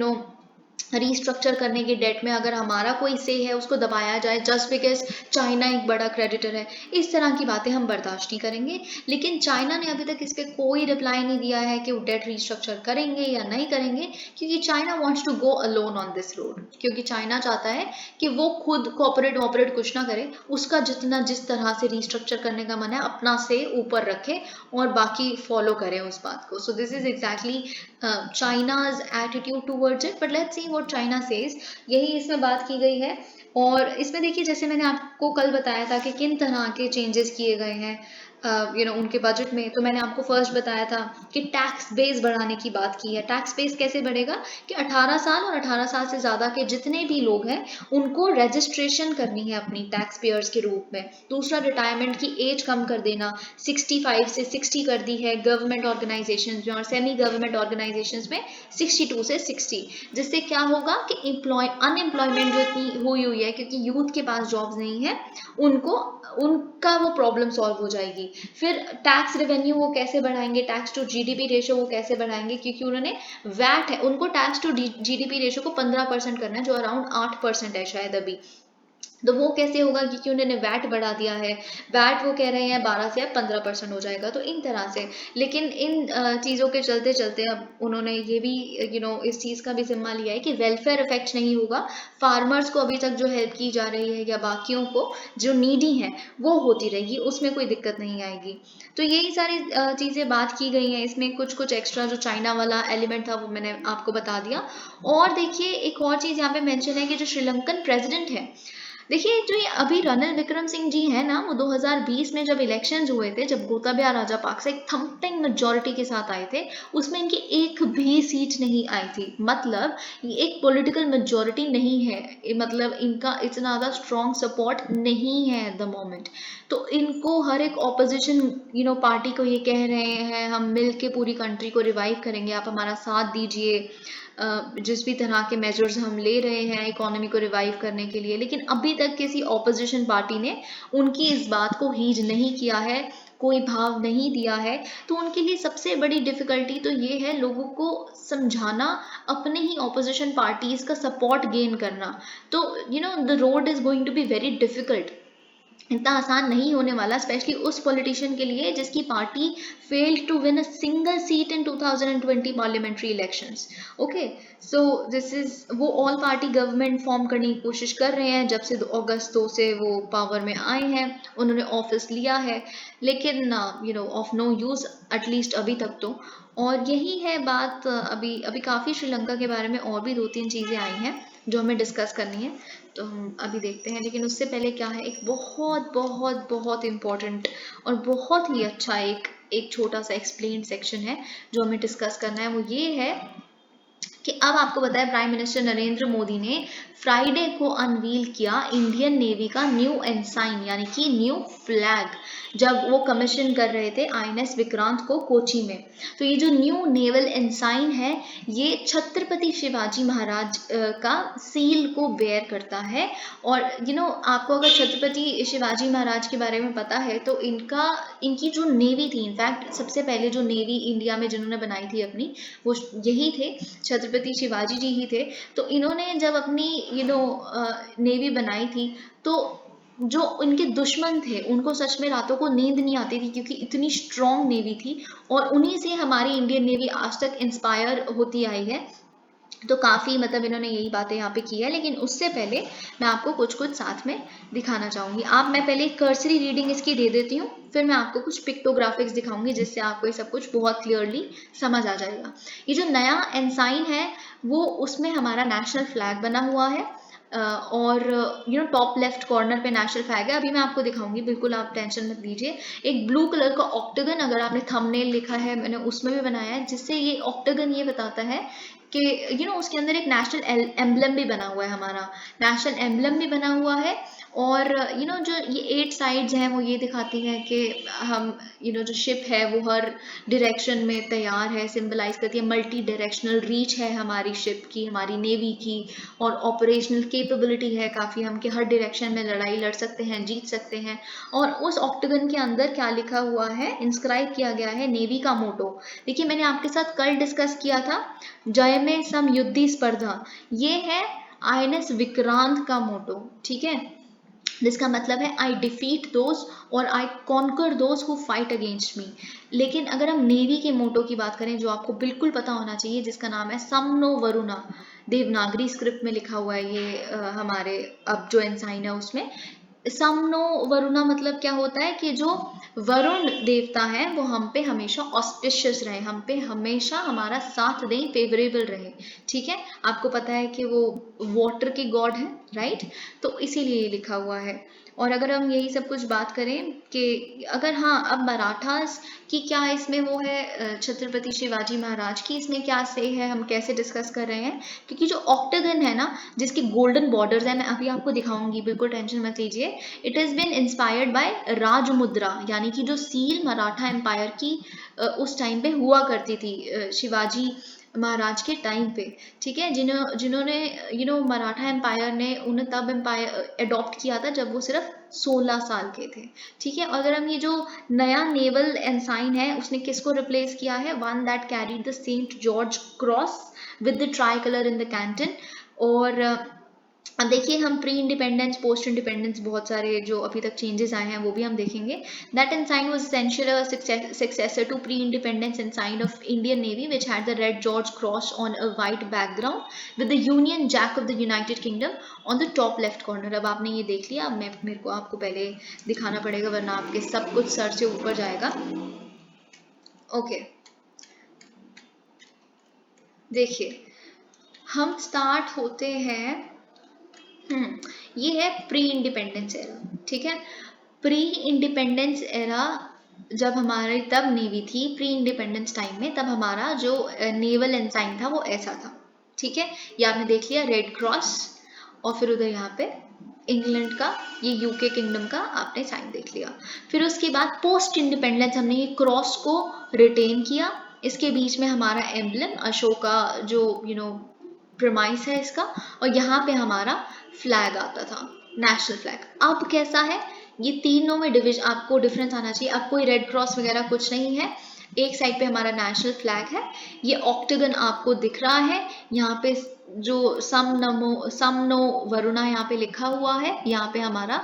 रीस्ट्रक्चर करने की डेट में अगर हमारा कोई से है उसको दबाया जाए जस्ट बिकॉज चाइना एक बड़ा क्रेडिटर है, इस तरह की बातें हम बर्दाश्त नहीं करेंगे. लेकिन चाइना ने अभी तक इस पर कोई रिप्लाई नहीं दिया है कि वो डेट रीस्ट्रक्चर करेंगे या नहीं करेंगे, क्योंकि China wants to go alone on this road. क्योंकि चाइना चाहता है कि वो खुद कोऑपरेट ऑपरेट कुछ ना करे, उसका जिस तरह से रीस्ट्रक्चर करने का मन है अपना से ऊपर रखे और बाकी फॉलो करें उस बात को. सो this is exactly China's attitude towards it, but let's see what China says. यही इसमें बात की गई है. और इसमें देखिए जैसे मैंने आपको कल बताया था कि किन तरह के चेंजेस किए गए हैं. उनके बजट में, तो मैंने आपको फर्स्ट बताया था कि टैक्स बेस बढ़ाने की बात की है। टैक्स बेस कैसे बढ़ेगा कि 18 साल और 18 साल से ज़्यादा के जितने भी लोग हैं उनको रजिस्ट्रेशन करनी है अपनी टैक्स पेयर्स के रूप में। दूसरा, रिटायरमेंट की एज कम कर देना, 65 से 60 कर दी है गवर्नमेंट ऑर्गेनाइजेशन में, और सेमी गवर्नमेंट ऑर्गेनाइजेशन में 62 से 60। जिससे क्या होगा कि अनएम्प्लॉयमेंट जो इतनी हुई है क्योंकि यूथ के पास जॉब्स नहीं है, उनको उनका वो प्रॉब्लम सॉल्व हो जाएगी। फिर टैक्स रेवेन्यू वो कैसे बढ़ाएंगे, टैक्स टू जीडीपी रेशो वो कैसे बढ़ाएंगे, क्योंकि उन्होंने वैट है, उनको टैक्स टू जीडीपी रेशो को 15% करना है, जो अराउंड 8% है शायद अभी। तो वो कैसे होगा, क्योंकि उन्होंने वैट बढ़ा दिया है। वैट वो कह रहे हैं 12 से अब 15% हो जाएगा, तो इन तरह से। लेकिन इन चीज़ों के चलते चलते अब उन्होंने ये भी इस चीज़ का भी जिम्मा लिया है कि वेलफेयर इफेक्ट नहीं होगा, फार्मर्स को अभी तक जो हेल्प की जा रही है या बाकियों को जो नीडी है वो होती रहेगी, उसमें कोई दिक्कत नहीं आएगी। तो यही सारी चीज़ें बात की गई हैं। इसमें कुछ कुछ एक्स्ट्रा जो चाइना वाला एलिमेंट था वो मैंने आपको बता दिया। और देखिए एक और चीज़ यहाँ पे मेंशन है कि जो श्रीलंकन प्रेसिडेंट है, देखिए जो ये अभी रणिल विक्रमसिंह जी हैं ना, वो 2020 में जब इलेक्शंस हुए थे, जब गोताबाया राजापाक्सा एक थम्पिंग मेजॉरिटी के साथ आए थे, उसमें इनकी एक भी सीट नहीं आई थी। मतलब ये एक पॉलिटिकल मेजॉरिटी नहीं है, मतलब इनका इतना ज़्यादा स्ट्रॉन्ग सपोर्ट नहीं है एट द मोमेंट। तो इनको हर एक ऑपोजिशन पार्टी को ये कह रहे हैं हम मिल के पूरी कंट्री को रिवाइव करेंगे, आप हमारा साथ दीजिए, जिस भी तरह के मेजर्स हम ले रहे हैं इकोनॉमी को रिवाइव करने के लिए। लेकिन अभी तक किसी ऑपोजिशन पार्टी ने उनकी इस बात को हीज नहीं किया है, कोई भाव नहीं दिया है। तो उनके लिए सबसे बड़ी डिफिकल्टी तो ये है लोगों को समझाना, अपने ही ऑपोजिशन पार्टीज का सपोर्ट गेन करना। तो the road is going to be very difficult, इतना आसान नहीं होने वाला, स्पेशली उस पॉलिटिशियन के लिए जिसकी party failed to win a single seat in 2020 parliamentary elections. Okay, so this is, वो ऑल पार्टी गवर्नमेंट फॉर्म करने की कोशिश कर रहे हैं जब से अगस्त 2 से वो पावर में आए हैं, उन्होंने ऑफिस लिया है, लेकिन ऑफ नो यूज एटलीस्ट अभी तक तो। और यही है बात। अभी अभी काफ़ी श्रीलंका के बारे में और भी 2-3 चीज़ें आई हैं जो हमें डिस्कस करनी है, तो हम अभी देखते हैं। लेकिन उससे पहले क्या है, एक बहुत बहुत बहुत इम्पोर्टेंट और बहुत ही अच्छा एक एक छोटा सा एक्सप्लेन सेक्शन है जो हमें डिस्कस करना है। वो ये है कि अब आपको पता है प्राइम मिनिस्टर नरेंद्र मोदी ने फ्राइडे को अनवील किया इंडियन नेवी का न्यू एनसाइन, यानी कि न्यू फ्लैग, जब वो कमीशन कर रहे थे आईएनएस विक्रांत को कोची में। तो ये जो न्यू नेवल एनसाइन है, ये छत्रपति शिवाजी महाराज का सील को बेयर करता है। और आपको अगर छत्रपति शिवाजी महाराज के बारे में पता है तो इनकी जो नेवी थी, इनफैक्ट सबसे पहले जो नेवी इंडिया में जिन्होंने बनाई थी अपनी, वो यही थे, छत्रपति शिवाजी जी ही थे। तो इन्होंने जब अपनी नेवी बनाई थी, तो जो उनके दुश्मन थे उनको सच में रातों को नींद नहीं आती थी, क्योंकि इतनी स्ट्रॉन्ग नेवी थी। और उन्हीं से हमारी इंडियन नेवी आज तक इंस्पायर होती आई है। तो काफ़ी मतलब इन्होंने यही बातें यहाँ पे की है। लेकिन उससे पहले मैं आपको कुछ कुछ साथ में दिखाना चाहूँगी। मैं पहले कर्सरी रीडिंग इसकी दे देती हूँ, फिर मैं आपको कुछ पिक्टोग्राफिक्स दिखाऊंगी जिससे आपको ये सब कुछ बहुत क्लियरली समझ आ जाएगा। ये जो नया एनसाइन है वो, उसमें हमारा नेशनल फ्लैग बना हुआ है, और टॉप लेफ्ट कॉर्नर पे नेशनल फ्लैग है। अभी मैं आपको दिखाऊंगी, बिल्कुल आप टेंशन मत लीजिए। एक ब्लू कलर का ऑक्टागन, अगर आपने थंबनेल लिखा है, मैंने उसमें भी बनाया है, जिससे ये ऑक्टागन ये बताता है कि उसके अंदर एक नेशनल एम्बलम भी बना हुआ है, हमारा नेशनल एम्बलम भी बना हुआ है। और जो ये 8 साइड्स हैं वो ये दिखाती हैं कि हम जो शिप है वो हर डायरेक्शन में तैयार है, सिंबलाइज करती है मल्टी डायरेक्शनल रीच है हमारी शिप की, हमारी नेवी की, और ऑपरेशनल कैपेबिलिटी है काफ़ी, हम कि हर डायरेक्शन में लड़ाई लड़ सकते हैं, जीत सकते हैं। और उस ऑक्टागन के अंदर क्या लिखा हुआ है, इंस्क्राइब किया गया है नेवी का मोटो। देखिए मैंने आपके साथ कल डिस्कस किया था, जय में सम युद्धि स्पर्धा, ये है आईएनएस विक्रांत का मोटो, ठीक है, जिसका मतलब है आई डिफीट दोज और आई conquer those who fight against me. लेकिन अगर हम नेवी के मोटो की बात करें, जो आपको बिल्कुल पता होना चाहिए, जिसका नाम है समनो वरुणा, देवनागरी स्क्रिप्ट में लिखा हुआ है ये, हमारे अब जो एनसाइन है उसमें समनो वरुणा मतलब क्या होता है कि जो वरुण देवता है वो हम पे हमेशा ऑस्पिशियस रहे, हम पे हमेशा हमारा साथ दें, फेवरेबल रहे। ठीक है, आपको पता है कि वो वाटर के गॉड है, राइट? तो इसीलिए ये लिखा हुआ है। और अगर हम यही सब कुछ बात करें कि अगर हाँ, अब मराठास की क्या इसमें वो है, छत्रपति शिवाजी महाराज की इसमें क्या से है, हम कैसे डिस्कस कर रहे हैं, क्योंकि जो ऑक्टागन है ना जिसके गोल्डन बॉर्डर्स है, मैं अभी आपको दिखाऊंगी, बिल्कुल टेंशन मत लीजिए। It has been inspired by Rajmudra, यानी कि जो सील मराठा एम्पायर की उस टाइम पे हुआ करती थी, शिवाजी महाराज के टाइम पे। ठीक है, जिन्होंने मराठा एम्पायर ने उन्हें तब एम्पायर अडॉप्ट किया था जब वो सिर्फ 16 साल के थे। ठीक है, अगर हम ये जो नया नेवल एंसाइन है उसने किसको रिप्लेस किया है, one that carried the Saint George cross with the tricolour in the canton. और अब देखिए हम प्री इंडिपेंडेंस, पोस्ट इंडिपेंडेंस, बहुत सारे जो अभी तक चेंजेस आए हैं वो भी हम देखेंगे। That ensign was essentially a successor to pre-independence ensign of Indian Navy, which had the red George cross on a white background with the Union Jack of the United Kingdom on the top left corner। अब आपने ये देख लिया, अब मैं मेरे को आपको पहले दिखाना पड़ेगा वरना आपके सब कुछ सर से ऊपर जाएगा। ओके, देखिए हम स्टार्ट होते हैं, ये है प्री इंडिपेंडेंस एरा। ठीक है, प्री इंडिपेंडेंस एरा जब हमारी तब नेवी थी, प्री इंडिपेंडेंस टाइम में, तब हमारा जो नेवल एंसाइन था वो ऐसा था। ठीक है, ये आपने देख लिया, रेड क्रॉस, और फिर उधर यहाँ पे इंग्लैंड का, ये यूके किंगडम का आपने साइन देख लिया। फिर उसके बाद पोस्ट इंडिपेंडेंस हमने ये क्रॉस को रिटेन किया, इसके बीच में हमारा एम्बलम अशोका जो प्रेमाइस है इसका, और यहाँ पे हमारा फ्लैग आता था, नेशनल फ्लैग। अब कैसा है, ये तीनों में डिविजन, आपको डिफरेंस आना चाहिए। अब कोई रेड क्रॉस वगैरह कुछ नहीं है, एक साइड पे हमारा नेशनल फ्लैग है, ये ऑक्टागन आपको दिख रहा है, यहाँ पे जो समनो वरुणा यहाँ पे लिखा हुआ है, यहाँ पे हमारा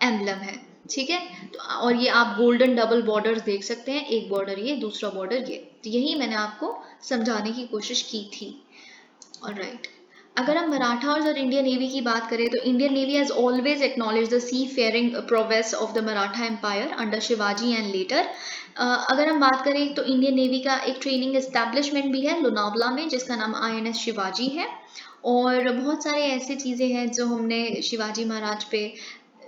एम्बलम है। ठीक है, तो और ये आप गोल्डन डबल बॉर्डर्स देख सकते हैं, एक बॉर्डर ये, दूसरा बॉर्डर ये। तो यही मैंने आपको समझाने की कोशिश की थी। ऑलराइट, अगर हम मराठास और इंडियन नेवी की बात करें तो Indian navy has always acknowledge the seafaring prowess of the Maratha empire under Shivaji and later. अगर हम बात करें तो इंडियन नेवी का एक ट्रेनिंग एस्टेब्लिशमेंट भी है लोनावला में, जिसका नाम INS शिवाजी है। और बहुत सारे ऐसे चीज़ें हैं जो हमने शिवाजी महाराज पे,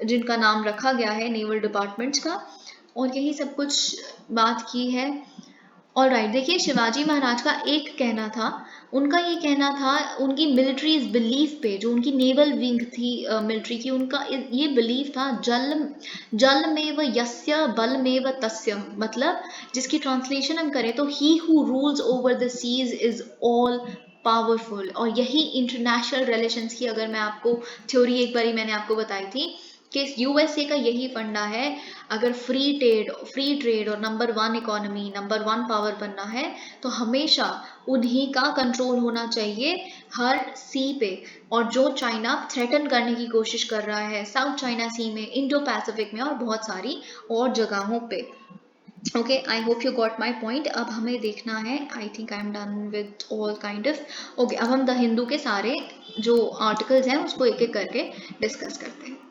जिनका नाम रखा गया है नेवल डिपार्टमेंट्स का, और यही सब कुछ बात की है। और राइट, देखिए शिवाजी महाराज का एक कहना था, उनका ये कहना था, उनकी मिलिट्री बिलीफ पे, जो उनकी नेवल विंग थी मिलिट्री की, उनका ये बिलीफ था, जल में व यस्य बल में व तस्य, मतलब जिसकी ट्रांसलेशन हम करें तो he who rules over the seas is all powerful. और यही इंटरनेशनल रिलेशंस की, अगर मैं आपको थ्योरी एक बारी मैंने आपको बताई थी कि USA का यही फंडा है, अगर फ्री ट्रेड और नंबर 1 इकोनॉमी, नंबर 1 पावर बनना है तो हमेशा उन्हीं का कंट्रोल होना चाहिए हर सी पे। और जो चाइना थ्रेटन करने की कोशिश कर रहा है साउथ चाइना सी में, इंडो पैसिफिक में, और बहुत सारी और जगहों पे। Okay, I hope you got my point. अब हमें देखना है, I think I am done with all kind of. Okay, अब हम द हिंदू के सारे जो आर्टिकल्स हैं उसको एक एक करके डिस्कस करते हैं।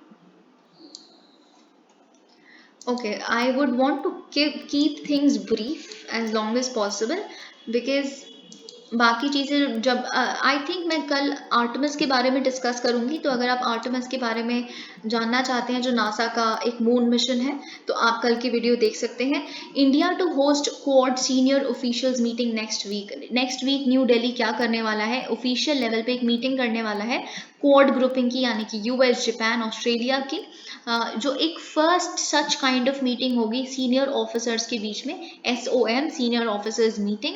Okay, I would want to keep things brief as long as possible because बाकी चीज़ें जब आई थिंक मैं कल आर्टमस के बारे में डिस्कस करूंगी, तो अगर आप आर्टमस के बारे में जानना चाहते हैं, जो नासा का एक मून मिशन है, तो आप कल की वीडियो देख सकते हैं। India to host Quad senior officials meeting next week new Delhi क्या करने वाला है, ऑफिशियल लेवल पे एक मीटिंग करने वाला है क्वाड ग्रुपिंग की, यानी कि US, जापान, ऑस्ट्रेलिया की, जो एक first such kind of meeting होगी सीनियर ऑफिसर्स के बीच में, SOM सीनियर ऑफिसर्स मीटिंग।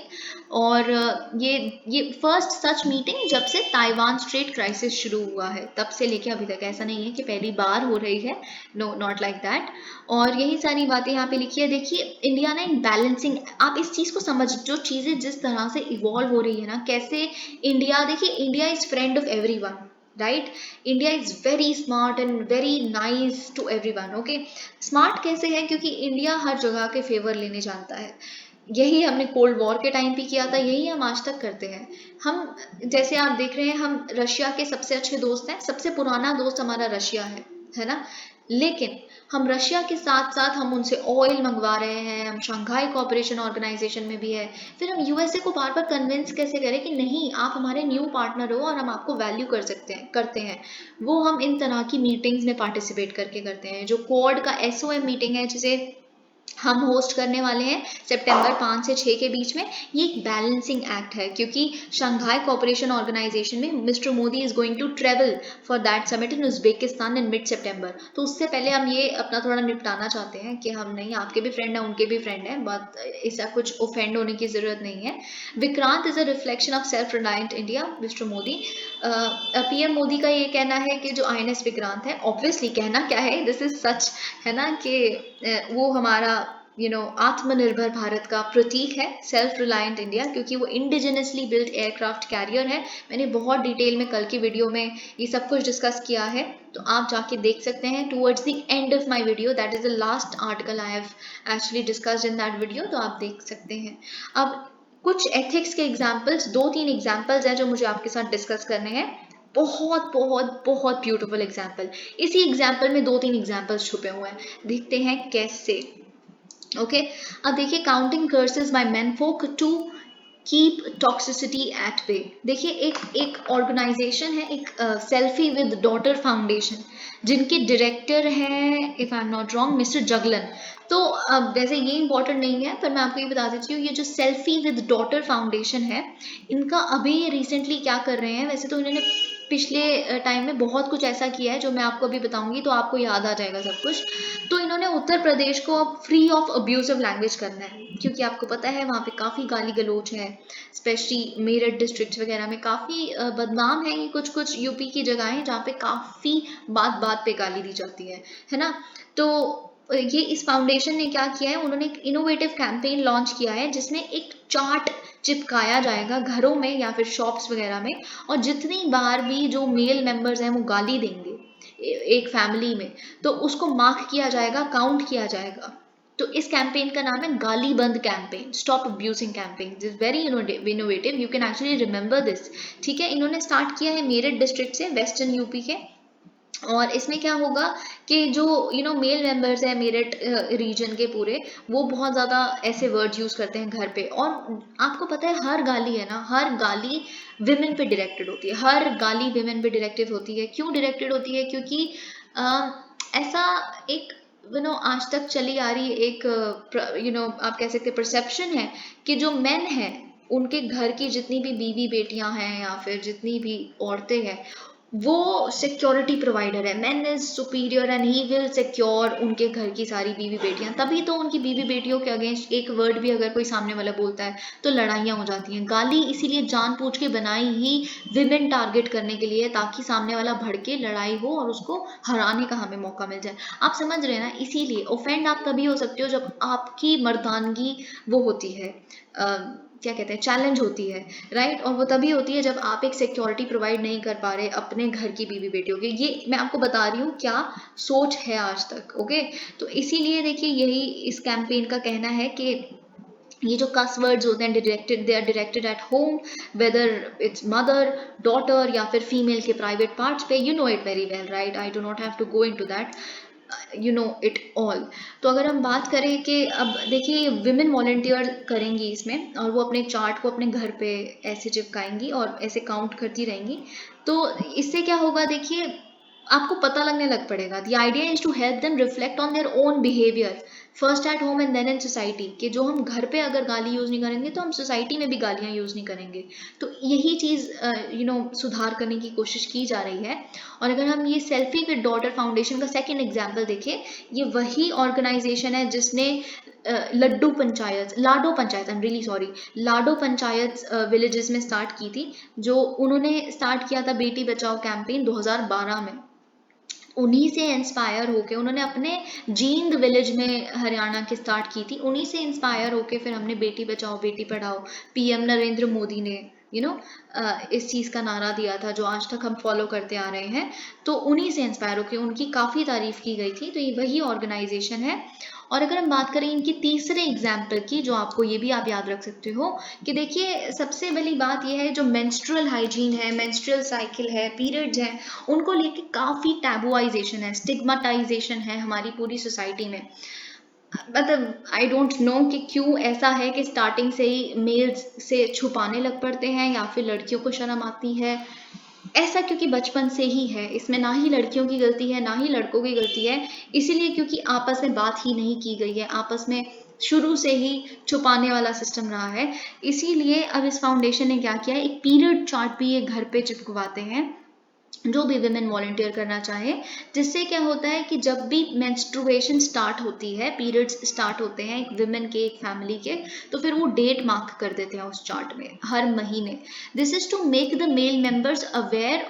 और ये फर्स्ट सच मीटिंग जब से ताइवान स्ट्रेट क्राइसिस शुरू हुआ है तब से लेके अभी तक, ऐसा नहीं है कि पहली बार हो रही है, नो नॉट लाइक दैट। और यही सारी बातें यहाँ पे लिखी है। देखिए इंडिया ना इन बैलेंसिंग, आप इस चीज़ को समझ, जो चीज़ें जिस तरह से इवॉल्व हो रही है ना, कैसे इंडिया, देखिए India is friend of everyone, right? India is very smart and very nice to everyone. Okay, smart कैसे है, क्योंकि इंडिया हर जगह के फेवर लेने जानता है। यही हमने कोल्ड वॉर के टाइम पे किया था, यही हम आज तक करते हैं। हम, जैसे आप देख रहे हैं, हम रशिया के सबसे अच्छे दोस्त हैं, सबसे पुराना दोस्त हमारा रशिया है ना? लेकिन हम रशिया के साथ साथ हम उनसे ऑयल मंगवा रहे हैं, हम शंघाई कोऑपरेशन ऑर्गेनाइजेशन में भी है, फिर हम यूएसए को बार बार कन्विंस कैसे करें कि नहीं आप हमारे न्यू पार्टनर हो और हम आपको वैल्यू करते हैं। वो हम इन तरह की मीटिंग्स में पार्टिसिपेट करके करते हैं। जो क्वाड का एसओएम मीटिंग है जिसे हम होस्ट करने वाले हैं सितंबर 5 से 6 के बीच में, ये एक बैलेंसिंग एक्ट है क्योंकि शंघाई कोऑपरेशन ऑर्गेनाइजेशन में mister Modi is going to travel for that summit in Uzbekistan in mid सितंबर। तो उससे पहले हम ये अपना थोड़ा निपटाना चाहते हैं कि हम नहीं, आपके भी फ्रेंड हैं उनके भी फ्रेंड हैं, बट ऐसा कुछ ऑफेंड होने की जरूरत नहीं है। Vikrant is a reflection of self reliant India, mister Modi. PM Modi का ये कहना है कि जो आईएनएस विक्रांत है, ऑब्वियसली कहना क्या है, दिस इज सच, है ना, कि वो हमारा आत्मनिर्भर भारत का प्रतीक है, सेल्फ रिलायंट इंडिया, क्योंकि वो इंडिजिनसली बिल्ट एयरक्राफ्ट कैरियर है। मैंने बहुत डिटेल में कल की वीडियो में ये सब कुछ डिस्कस किया है, तो आप जाके देख सकते हैं towards the end of my video, that is the last article I have actually discussed in that video, तो आप देख सकते हैं। अब कुछ एथिक्स के एग्जाम्पल्स, 2-3 एग्जाम्पल्स हैं जो मुझे आपके साथ डिस्कस करने हैं। बहुत बहुत बहुत ब्यूटीफुल एग्जाम्पल, इसी एग्जाम्पल में 2-3 एग्जाम्पल्स छुपे हुए हैं, देखते हैं कैसे। ओके, अब देखिए, counting curses by men folk to keep toxicity at bay. देखिए एक ऑर्गेनाइजेशन है, एक सेल्फी विद डॉटर फाउंडेशन, जिनके डायरेक्टर हैं, if I am not wrong, mister Jaglan. तो वैसे ये इंपॉर्टेंट नहीं है, पर मैं आपको ये बता देती हूँ, ये जो सेल्फी विद डॉटर फाउंडेशन है, इनका अभी रिसेंटली क्या कर रहे हैं, वैसे तो इन्होंने पिछले टाइम में बहुत कुछ ऐसा किया है जो मैं आपको अभी बताऊंगी तो आपको याद आ जाएगा सब कुछ। तो इन्होंने उत्तर प्रदेश को अब फ्री ऑफ अब्यूजिव लैंग्वेज करना है, क्योंकि आपको पता है वहाँ पे काफ़ी गाली गलौज है, स्पेशली मेरठ डिस्ट्रिक्ट वगैरह में काफ़ी बदनाम है ये कुछ कुछ यूपी की जगहें जहाँ पे काफ़ी बात बात पे गाली दी जाती है ना। तो ये इस फाउंडेशन ने क्या किया है, उन्होंने एक इनोवेटिव कैंपेन लॉन्च किया है जिसमें एक चार्ट चिपकाया जाएगा घरों में या फिर शॉप्स वगैरह में, और जितनी बार भी जो मेल मेंबर्स हैं वो गाली देंगे एक फैमिली में, तो उसको मार्क किया जाएगा, काउंट किया जाएगा। तो इस कैंपेन का नाम है गाली बंद campaign, stop abusing campaign. This very innovative, you can actually remember this. ठीक है, इन्होंने स्टार्ट किया है मेरठ डिस्ट्रिक्ट से, वेस्टर्न यूपी के। और इसमें क्या होगा कि जो मेल मेंबर्स हैं मेरठ रीजन के पूरे, वो बहुत ज़्यादा ऐसे वर्ड्स यूज़ करते हैं घर पे, और आपको पता है हर गाली है ना, हर गाली विमेन पे डायरेक्टेड होती है, हर गाली विमेन पे डायरेक्टेड होती है। क्यों डायरेक्टेड होती है? क्योंकि ऐसा एक आज तक चली आ रही एक आप कह सकते परसेप्शन है कि जो मेन है उनके घर की जितनी भी बीवी बेटियां हैं या फिर जितनी भी औरतें हैं, वो सिक्योरिटी प्रोवाइडर है, man is superior and he will secure उनके घर की सारी बीवी बेटियां। तभी तो उनकी बीवी बेटियों के अगेंस्ट एक वर्ड भी अगर कोई सामने वाला बोलता है तो लड़ाइयाँ हो जाती हैं। गाली इसीलिए जानबूझ के बनाई ही विमेन टारगेट करने के लिए, ताकि सामने वाला भड़के, लड़ाई हो और उसको हराने का हमें मौका मिल जाए। आप समझ रहे हैं ना, इसीलिए ऑफेंड आप तभी हो सकते हो जब आपकी मर्दानगी वो होती है, क्या कहते हैं, चैलेंज होती है, राइट। और वो तभी होती है जब आप एक सिक्योरिटी प्रोवाइड नहीं कर पा रहे अपने घर की बीवी बेटियों के। ये मैं आपको बता रही हूँ क्या सोच है आज तक। ओके, तो इसीलिए देखिए यही इस कैंपेन का कहना है कि ये जो कस वर्ड्स होते हैं they are directed at home, whether it's mother, daughter या फिर फीमेल के प्राइवेट पार्ट्स पे। You know it very well, right, I do not have to go into that, you know it all. तो अगर हम बात करें कि अब देखिए विमेन वॉलंटियर करेंगी इसमें, और वो अपने चार्ट को अपने घर पे ऐसे चिपकाएंगी और ऐसे काउंट करती रहेंगी, तो इससे क्या होगा, देखिए आपको पता लगने लग पड़ेगा। The idea is to help them reflect on their own behaviour first at home and then in society, कि जो हम घर पे अगर गाली यूज़ नहीं करेंगे तो हम सोसाइटी में भी गालियाँ यूज़ नहीं करेंगे। तो यही चीज़ सुधार करने की कोशिश की जा रही है। और अगर हम ये सेल्फी विद डॉटर फाउंडेशन का सेकेंड एग्जाम्पल देखें, ये वही ऑर्गेनाइजेशन है जिसने Lado panchayat, I am really sorry, Lado panchayat villages में स्टार्ट की थी, जो उन्होंने स्टार्ट किया था बेटी बचाओ कैंपेन 2012 में। उन्हीं से इंस्पायर होके उन्होंने अपने जींद विलेज में हरियाणा के स्टार्ट की थी, उन्हीं से इंस्पायर होके फिर हमने बेटी बचाओ बेटी पढ़ाओ, पीएम नरेंद्र मोदी ने इस चीज़ का नारा दिया था जो आज तक हम फॉलो करते आ रहे हैं। तो उन्हीं से इंस्पायर होकर उनकी काफ़ी तारीफ की गई थी। तो ये वही ऑर्गेनाइजेशन है। और अगर हम बात करें इनकी तीसरे एग्जाम्पल की, जो आपको ये भी आप याद रख सकते हो कि देखिए सबसे बड़ी बात यह है जो मेंस्ट्रुअल हाइजीन है, मेंस्ट्रुअल साइकिल है, पीरियड्स हैं, उनको लेके काफ़ी टैबुआइजेशन है, स्टिग्माटाइजेशन है हमारी पूरी सोसाइटी में। मतलब आई डोंट नो कि क्यों ऐसा है कि स्टार्टिंग से ही मेल्स से छुपाने लग पड़ते हैं या फिर लड़कियों को शर्म आती है। ऐसा क्योंकि बचपन से ही है, इसमें ना ही लड़कियों की गलती है ना ही लड़कों की गलती है, इसीलिए क्योंकि आपस में बात ही नहीं की गई है, आपस में शुरू से ही छुपाने वाला सिस्टम रहा है। इसीलिए अब इस फाउंडेशन ने क्या किया है, एक पीरियड चार्ट भी ये घर पे चिपकवाते हैं जो भी विमेन वॉलंटियर करना चाहे, जिससे क्या होता है कि जब भी मेंस्ट्रुएशन स्टार्ट होती है, पीरियड्स स्टार्ट होते हैं एक विमेन के, एक फैमिली के, तो फिर वो डेट मार्क कर देते हैं उस चार्ट में हर महीने। This is to make the male members aware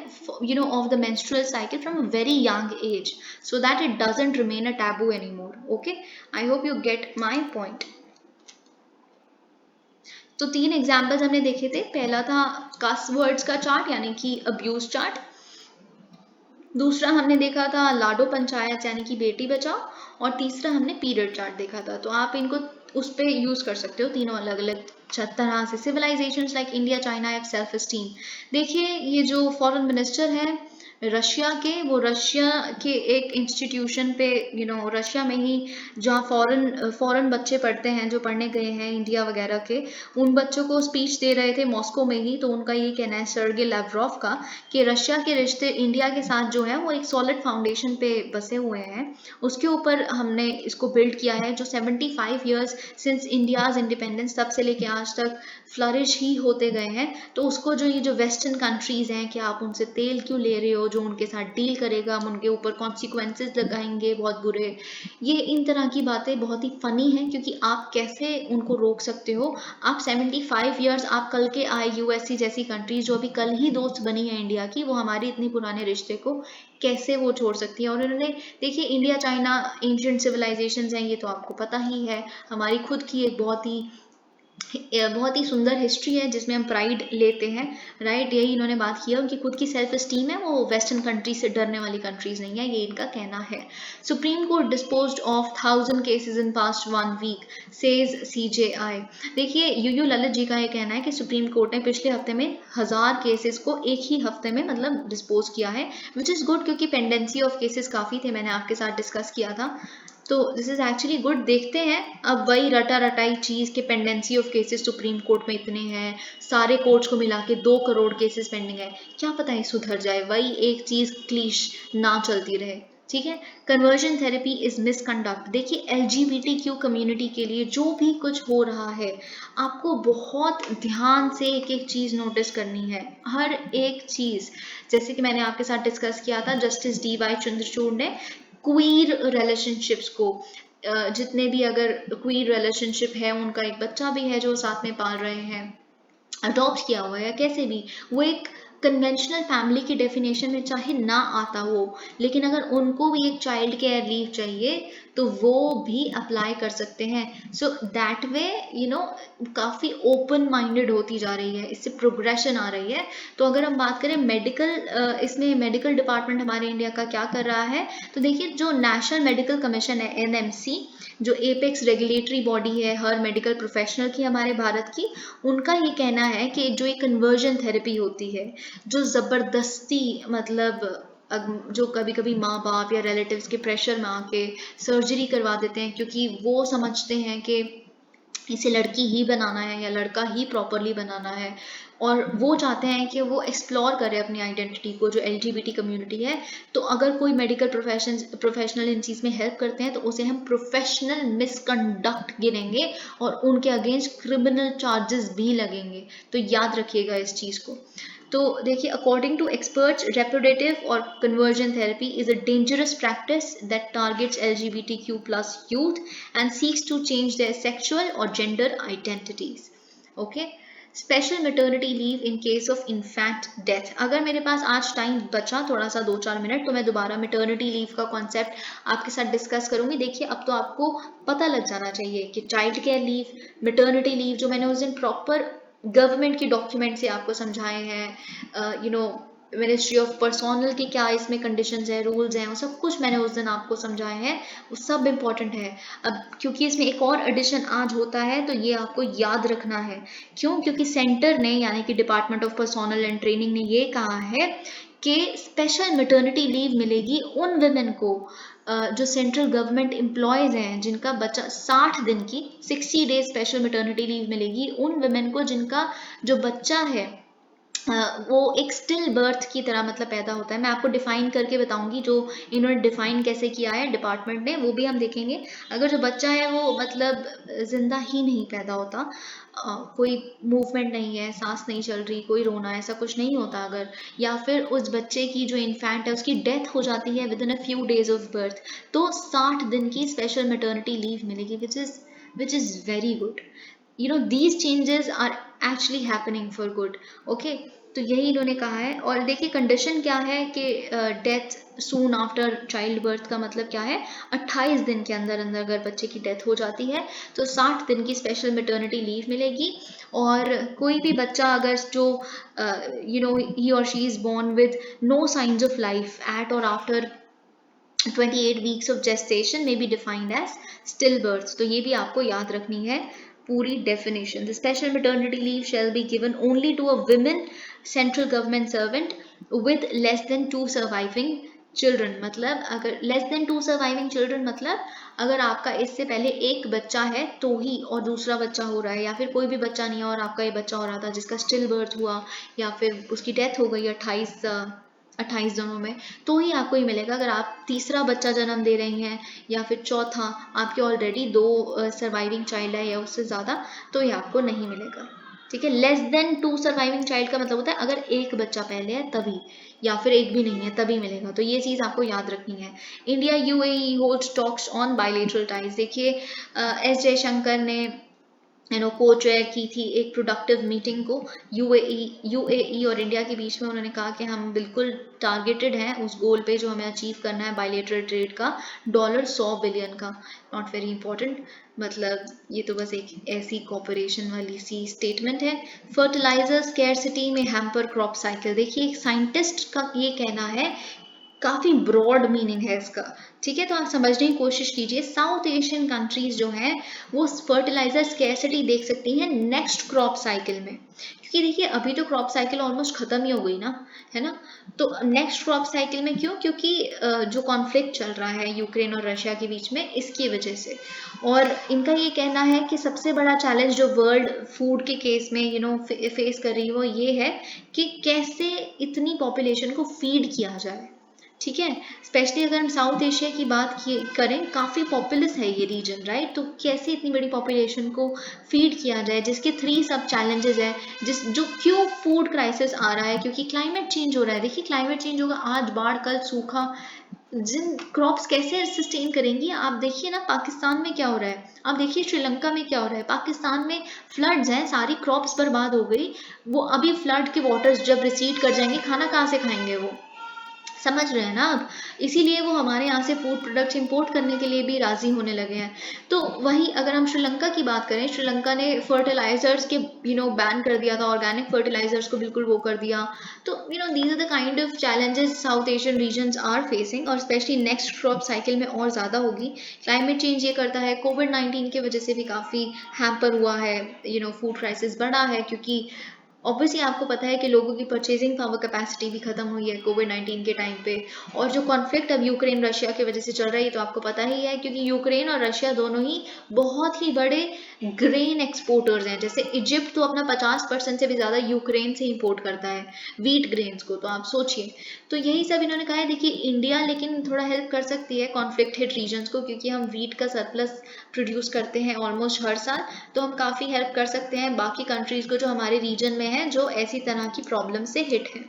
of the menstrual cycle from a very young age, so that it doesn't remain a taboo anymore. Okay, I hope you get my point. तो 3 एग्जाम्पल्स हमने देखे थे। पहला था कस वर्ड्स का चार्ट यानी कि अब्यूज चार्ट, दूसरा हमने देखा था लाडो पंचायत यानी कि बेटी बचाओ, और तीसरा हमने पीरियड चार्ट देखा था। तो आप इनको उस पर यूज कर सकते हो तीनों अलग अलग तरह से। Civilisations like India, China have self esteem. देखिए ये जो फॉरेन मिनिस्टर है रशिया के, वो रशिया के एक इंस्टीट्यूशन पे रशिया में ही जहाँ फॉरेन बच्चे पढ़ते हैं, जो पढ़ने गए हैं इंडिया वगैरह के, उन बच्चों को स्पीच दे रहे थे मॉस्को में ही। तो उनका ये कहना है सर्गे लैवरोव का कि रशिया के रिश्ते इंडिया के साथ जो है वो एक सॉलिड फाउंडेशन पे बसे हुए हैं, उसके ऊपर हमने इसको बिल्ड किया है, जो 75 ईयर्स सिंस इंडियाज इंडिपेंडेंस तब से लेके आज तक फ्लरिश ही होते गए हैं। तो उसको जो ये जो वेस्टर्न कंट्रीज हैं कि आप उनसे तेल क्यों ले रहे हो, जो उनके साथ डील करेगा हम उनके ऊपर कॉन्सिक्वेंसेज लगाएंगे बहुत बुरे। ये इन तरह की बातें बहुत ही फनी हैं, क्योंकि आप कैसे उनको रोक सकते हो। आप 75 ईयर्स, आप कल के आए यूएससी जैसी कंट्रीज जो अभी कल ही दोस्त बनी है इंडिया की, वो हमारे इतने पुराने रिश्ते को कैसे वो छोड़ सकती है। और उन्होंने देखिए इंडिया चाइना एंशिएंट सिविलाइजेशंस हैं, ये तो आपको पता ही है, हमारी खुद की एक बहुत ही सुंदर हिस्ट्री है जिसमें हम प्राइड लेते हैं, राइट। यही इन्होंने बात किया, उनकी खुद की सेल्फ एस्टीम है, वो वेस्टर्न कंट्री से डरने वाली कंट्रीज नहीं है, ये इनका कहना है। Supreme Court disposed of 1000 cases in past 1 week, says CJI. देखिए यूयू ललित जी का ये कहना है कि सुप्रीम कोर्ट ने पिछले हफ्ते में 1000 केसेस को एक ही हफ्ते में मतलब डिस्पोज किया है, विच इज़ गुड, क्योंकि पेंडेंसी ऑफ केसेस काफ़ी थे, मैंने आपके साथ डिस्कस किया था। तो दिस इज एक्चुअली गुड। देखते हैं अब वही रटा रटाई चीज़ के pendency of cases supreme court में इतने हैं, सारे कोर्ट्स को मिला के 2 करोड़ केसेस पेंडिंग है, क्या पता है सुधर जाए, वही एक चीज़ क्लीश ना चलती रहे, ठीक है। Conversion therapy is misconduct. देखिए LGBTQ कम्युनिटी के लिए जो भी कुछ हो रहा है, आपको बहुत ध्यान से एक एक चीज़ नोटिस करनी है, हर एक चीज़। जैसे कि मैंने आपके साथ डिस्कस किया था, जस्टिस DY चंद्रचूड़ ने क्वीर रिलेशनशिप्स को, जितने भी अगर क्वीर रिलेशनशिप है, उनका एक बच्चा भी है जो साथ में पाल रहे हैं, अडॉप्ट किया हुआ है या कैसे भी, वो एक कन्वेंशनल फैमिली की डेफिनेशन में चाहे ना आता हो, लेकिन अगर उनको भी एक चाइल्ड केयर लीव चाहिए तो वो भी अप्लाई कर सकते हैं। सो दैट वे काफ़ी ओपन माइंडेड होती जा रही है, इससे प्रोग्रेशन आ रही है। तो अगर हम बात करें इसमें मेडिकल डिपार्टमेंट हमारे इंडिया का क्या कर रहा है, तो देखिए जो नेशनल मेडिकल कमीशन है NMC, जो एपेक्स रेगुलेटरी बॉडी है हर मेडिकल प्रोफेशनल की हमारे भारत की, उनका ये कहना है कि जो एक कन्वर्जन थेरेपी होती है, जो ज़बरदस्ती मतलब जो कभी कभी माँ बाप या रिलेटिव्स के प्रेशर में आके सर्जरी करवा देते हैं, क्योंकि वो समझते हैं कि इसे लड़की ही बनाना है या लड़का ही प्रॉपरली बनाना है, और वो चाहते हैं कि वो एक्सप्लोर करे अपनी आइडेंटिटी को, जो LGBT कम्युनिटी है। तो अगर कोई मेडिकल प्रोफेशनल इन चीज़ में हेल्प करते हैं तो उसे हम प्रोफेशनल मिसकंडक्ट गिनेंगे और उनके अगेंस्ट क्रिमिनल चार्जेस भी लगेंगे। तो याद रखिएगा इस चीज़ को। तो देखिए अकॉर्डिंग टू एक्सपर्ट्स, रेप्रोडेटिव और conversion therapy is a dangerous practice that targets LGBTQ+ youth and seeks to change their sexual or gender identities. Okay. Special maternity leave in case of infant death. अगर मेरे पास आज टाइम बचा थोड़ा सा 2-4 मिनट, तो मैं दोबारा मेटर्निटी लीव का कॉन्सेप्ट आपके साथ डिस्कस करूंगी। देखिए अब तो आपको पता लग जाना चाहिए कि child care leave, maternity leave, जो मैंने उस दिन प्रॉपर गवर्नमेंट के डॉक्यूमेंट से आपको समझाए हैं, मिनिस्ट्री ऑफ पर्सोनल की क्या इसमें कंडीशंस है, रूल्स हैं, वो सब कुछ मैंने उस दिन आपको समझाया है, वो सब इम्पोर्टेंट है। अब क्योंकि इसमें एक और एडिशन आज होता है तो ये आपको याद रखना है। क्यों? क्योंकि सेंटर ने यानी कि department of personnel and training ने ये कहा है कि स्पेशल मैटरनिटी लीव मिलेगी उन वुमेन को जो सेंट्रल गवर्नमेंट एम्प्लॉयज हैं जिनका बच्चा 60 दिन की 60 डेज स्पेशल मैटरनिटी लीव मिलेगी उन वुमेन को जिनका जो बच्चा है वो एक स्टिल बर्थ की तरह मतलब पैदा होता है। मैं आपको डिफाइन करके बताऊंगी जो इन्होंने डिफाइन कैसे किया है डिपार्टमेंट ने, वो भी हम देखेंगे। अगर जो बच्चा है वो मतलब जिंदा ही नहीं पैदा होता, कोई मूवमेंट नहीं है, सांस नहीं चल रही, कोई रोना, ऐसा कुछ नहीं होता अगर, या फिर उस बच्चे की जो इन्फेंट है उसकी डेथ हो जाती है with in a few days of birth, तो 60 दिन की स्पेशल मैटरनिटी लीव मिलेगी, which is very good. these changes are actually happening for good. Okay, तो यही इन्होंने कहा है। और देखिए कंडीशन क्या है कि death soon after child birth का मतलब क्या है, 28 दिन के अंदर अंदर अगर बच्चे की डेथ हो जाती है तो 60 दिन की स्पेशल मैटरनिटी लीव मिलेगी। और कोई भी बच्चा अगर जो he or she is born with no signs of life at or after 28 weeks of gestation may be defined as stillbirth। तो ये भी आपको याद रखनी है पूरी definition। The special maternity leave shall be given only to a women central government servant with less than 2 surviving children। मतलब अगर less than 2 surviving children मतलब अगर आपका इससे पहले एक बच्चा है तो ही और दूसरा बच्चा हो रहा है, या फिर कोई भी बच्चा नहीं है और आपका ये बच्चा हो रहा था जिसका स्टिल बर्थ हुआ या फिर उसकी डेथ हो गई 28 दिनों में, तो ही आपको ये मिलेगा। अगर आप तीसरा बच्चा जन्म दे रही हैं या फिर चौथा, आपके ऑलरेडी 2 सर्वाइविंग चाइल्ड है या उससे ज़्यादा, तो ये आपको नहीं मिलेगा। ठीक है, लेस देन 2 सर्वाइविंग चाइल्ड का मतलब होता है अगर एक बच्चा पहले है तभी, या फिर एक भी नहीं है तभी मिलेगा। तो ये चीज़ आपको याद रखनी है। India UAE holds talks on bilateral ties. देखिए एस जयशंकर ने को चेयर की थी एक प्रोडक्टिव मीटिंग को यूएई और इंडिया के बीच में। उन्होंने कहा कि हम बिल्कुल टारगेटेड हैं उस गोल पे जो हमें अचीव करना है बायलैटरल ट्रेड का $100 बिलियन का। नॉट वेरी इंपॉर्टेंट, मतलब ये तो बस एक ऐसी कॉपरेशन वाली सी स्टेटमेंट है। फर्टिलाइजर स्कैरसिटी में हैम्पर क्रॉप साइकिल। देखिए एक साइंटिस्ट का ये कहना है, काफी ब्रॉड मीनिंग है इसका। ठीक है, तो आप समझने की कोशिश कीजिए। साउथ एशियन कंट्रीज जो हैं वो फर्टिलाइजर स्कैरसिटी देख सकती हैं नेक्स्ट क्रॉप साइकिल में, क्योंकि देखिए अभी तो क्रॉप साइकिल ऑलमोस्ट खत्म ही हो गई ना, है ना। तो नेक्स्ट क्रॉप साइकिल में क्यों? क्योंकि जो कॉन्फ्लिक्ट चल रहा है यूक्रेन और रशिया के बीच में, इसकी वजह से। और इनका ये कहना है कि सबसे बड़ा चैलेंज जो वर्ल्ड फूड के केस में फेस कर रही है वो ये है कि कैसे इतनी पॉपुलेशन को फीड किया जाए। ठीक है, स्पेशली अगर हम साउथ एशिया की बात करें, काफ़ी पॉपुलस है ये रीजन, राइट। तो कैसे इतनी बड़ी पॉपुलेशन को फीड किया जाए, जिसके 3 सब चैलेंजेस है। जो क्यों फूड क्राइसिस आ रहा है, क्योंकि क्लाइमेट चेंज हो रहा है। देखिए क्लाइमेट चेंज होगा, आज बाढ़ कल सूखा, जिन क्रॉप्स कैसे सस्टेन करेंगी। आप देखिए ना पाकिस्तान में क्या हो रहा है, आप देखिए श्रीलंका में क्या हो रहा है। पाकिस्तान में फ्लड्स हैं, सारी क्रॉप्स बर्बाद हो गई। वो अभी फ्लड के वाटर्स जब रिसीड कर जाएंगे, खाना कहाँ से खाएंगे वो, समझ रहे हैं ना आप। इसीलिए वो हमारे यहाँ से फूड प्रोडक्ट्स इंपोर्ट करने के लिए भी राजी होने लगे हैं। तो वहीं अगर हम श्रीलंका की बात करें, श्रीलंका ने फर्टिलाइजर्स के बैन कर दिया था, ऑर्गेनिक फर्टिलाइजर्स को बिल्कुल वो कर दिया। तो these are the kind of challenges South Asian regions are facing, और स्पेशली नेक्स्ट क्रॉप साइकिल में और ज़्यादा होगी। क्लाइमेट चेंज ये करता है, कोविड-19 की वजह से भी काफ़ी हैम्पर हुआ है, फूड क्राइसिस बढ़ा है, क्योंकि ऑब्वियसली आपको पता है कि लोगों की परचेजिंग पावर कैपेसिटी भी खत्म हुई है कोविड-19 के टाइम पे। और जो कॉन्फ्लिक्ट अब यूक्रेन रशिया की वजह से चल रहा है, तो आपको पता ही है, क्योंकि यूक्रेन और रशिया दोनों ही बहुत ही बड़े ग्रेन एक्सपोर्टर्स हैं। जैसे इजिप्ट तो अपना 50% से भी ज़्यादा यूक्रेन से इंपोर्ट करता है व्हीट ग्रेन्स को, तो आप सोचिए। तो यही सब इन्होंने कहा है। देखिए इंडिया लेकिन थोड़ा हेल्प कर सकती है कॉन्फ्लिक्ट हिट रीजन्स को, क्योंकि हम व्हीट का सरप्लस प्रोड्यूस करते हैं ऑलमोस्ट हर साल, तो हम काफ़ी हेल्प कर सकते हैं बाकी कंट्रीज़ को जो हमारे रीजन में है, जो ऐसी तरह की प्रॉब्लम से हिट है।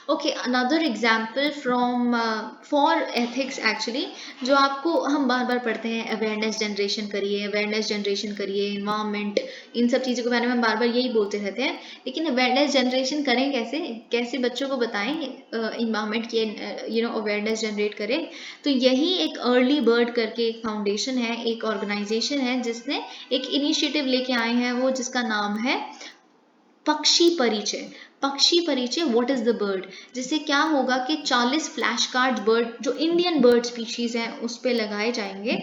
Okay, another example from for ethics actually, जो आपको हम बार बार पढ़ते हैं, अवेयरनेस जनरेशन करिए, अवेयरनेस जनरेशन करिए, इन्वायरमेंट, इन सब चीज़ों के बारे में हम बार बार यही बोलते रहते हैं। लेकिन अवेयरनेस जनरेशन करें कैसे, कैसे बच्चों को बताएं इन्वायरमेंट की अवेयरनेस जनरेट करें। तो यही एक अर्ली बर्ड करके एक फाउंडेशन है, एक ऑर्गेनाइजेशन है जिसने एक इनिशिएटिव लेके आए हैं वो, जिसका नाम है पक्षी परिचय, पक्षी परिचय, व्हाट इज द बर्ड, जिससे क्या होगा कि 40 फ्लैश कार्ड बर्ड जो इंडियन बर्ड स्पीशीज हैं उस पे लगाए जाएंगे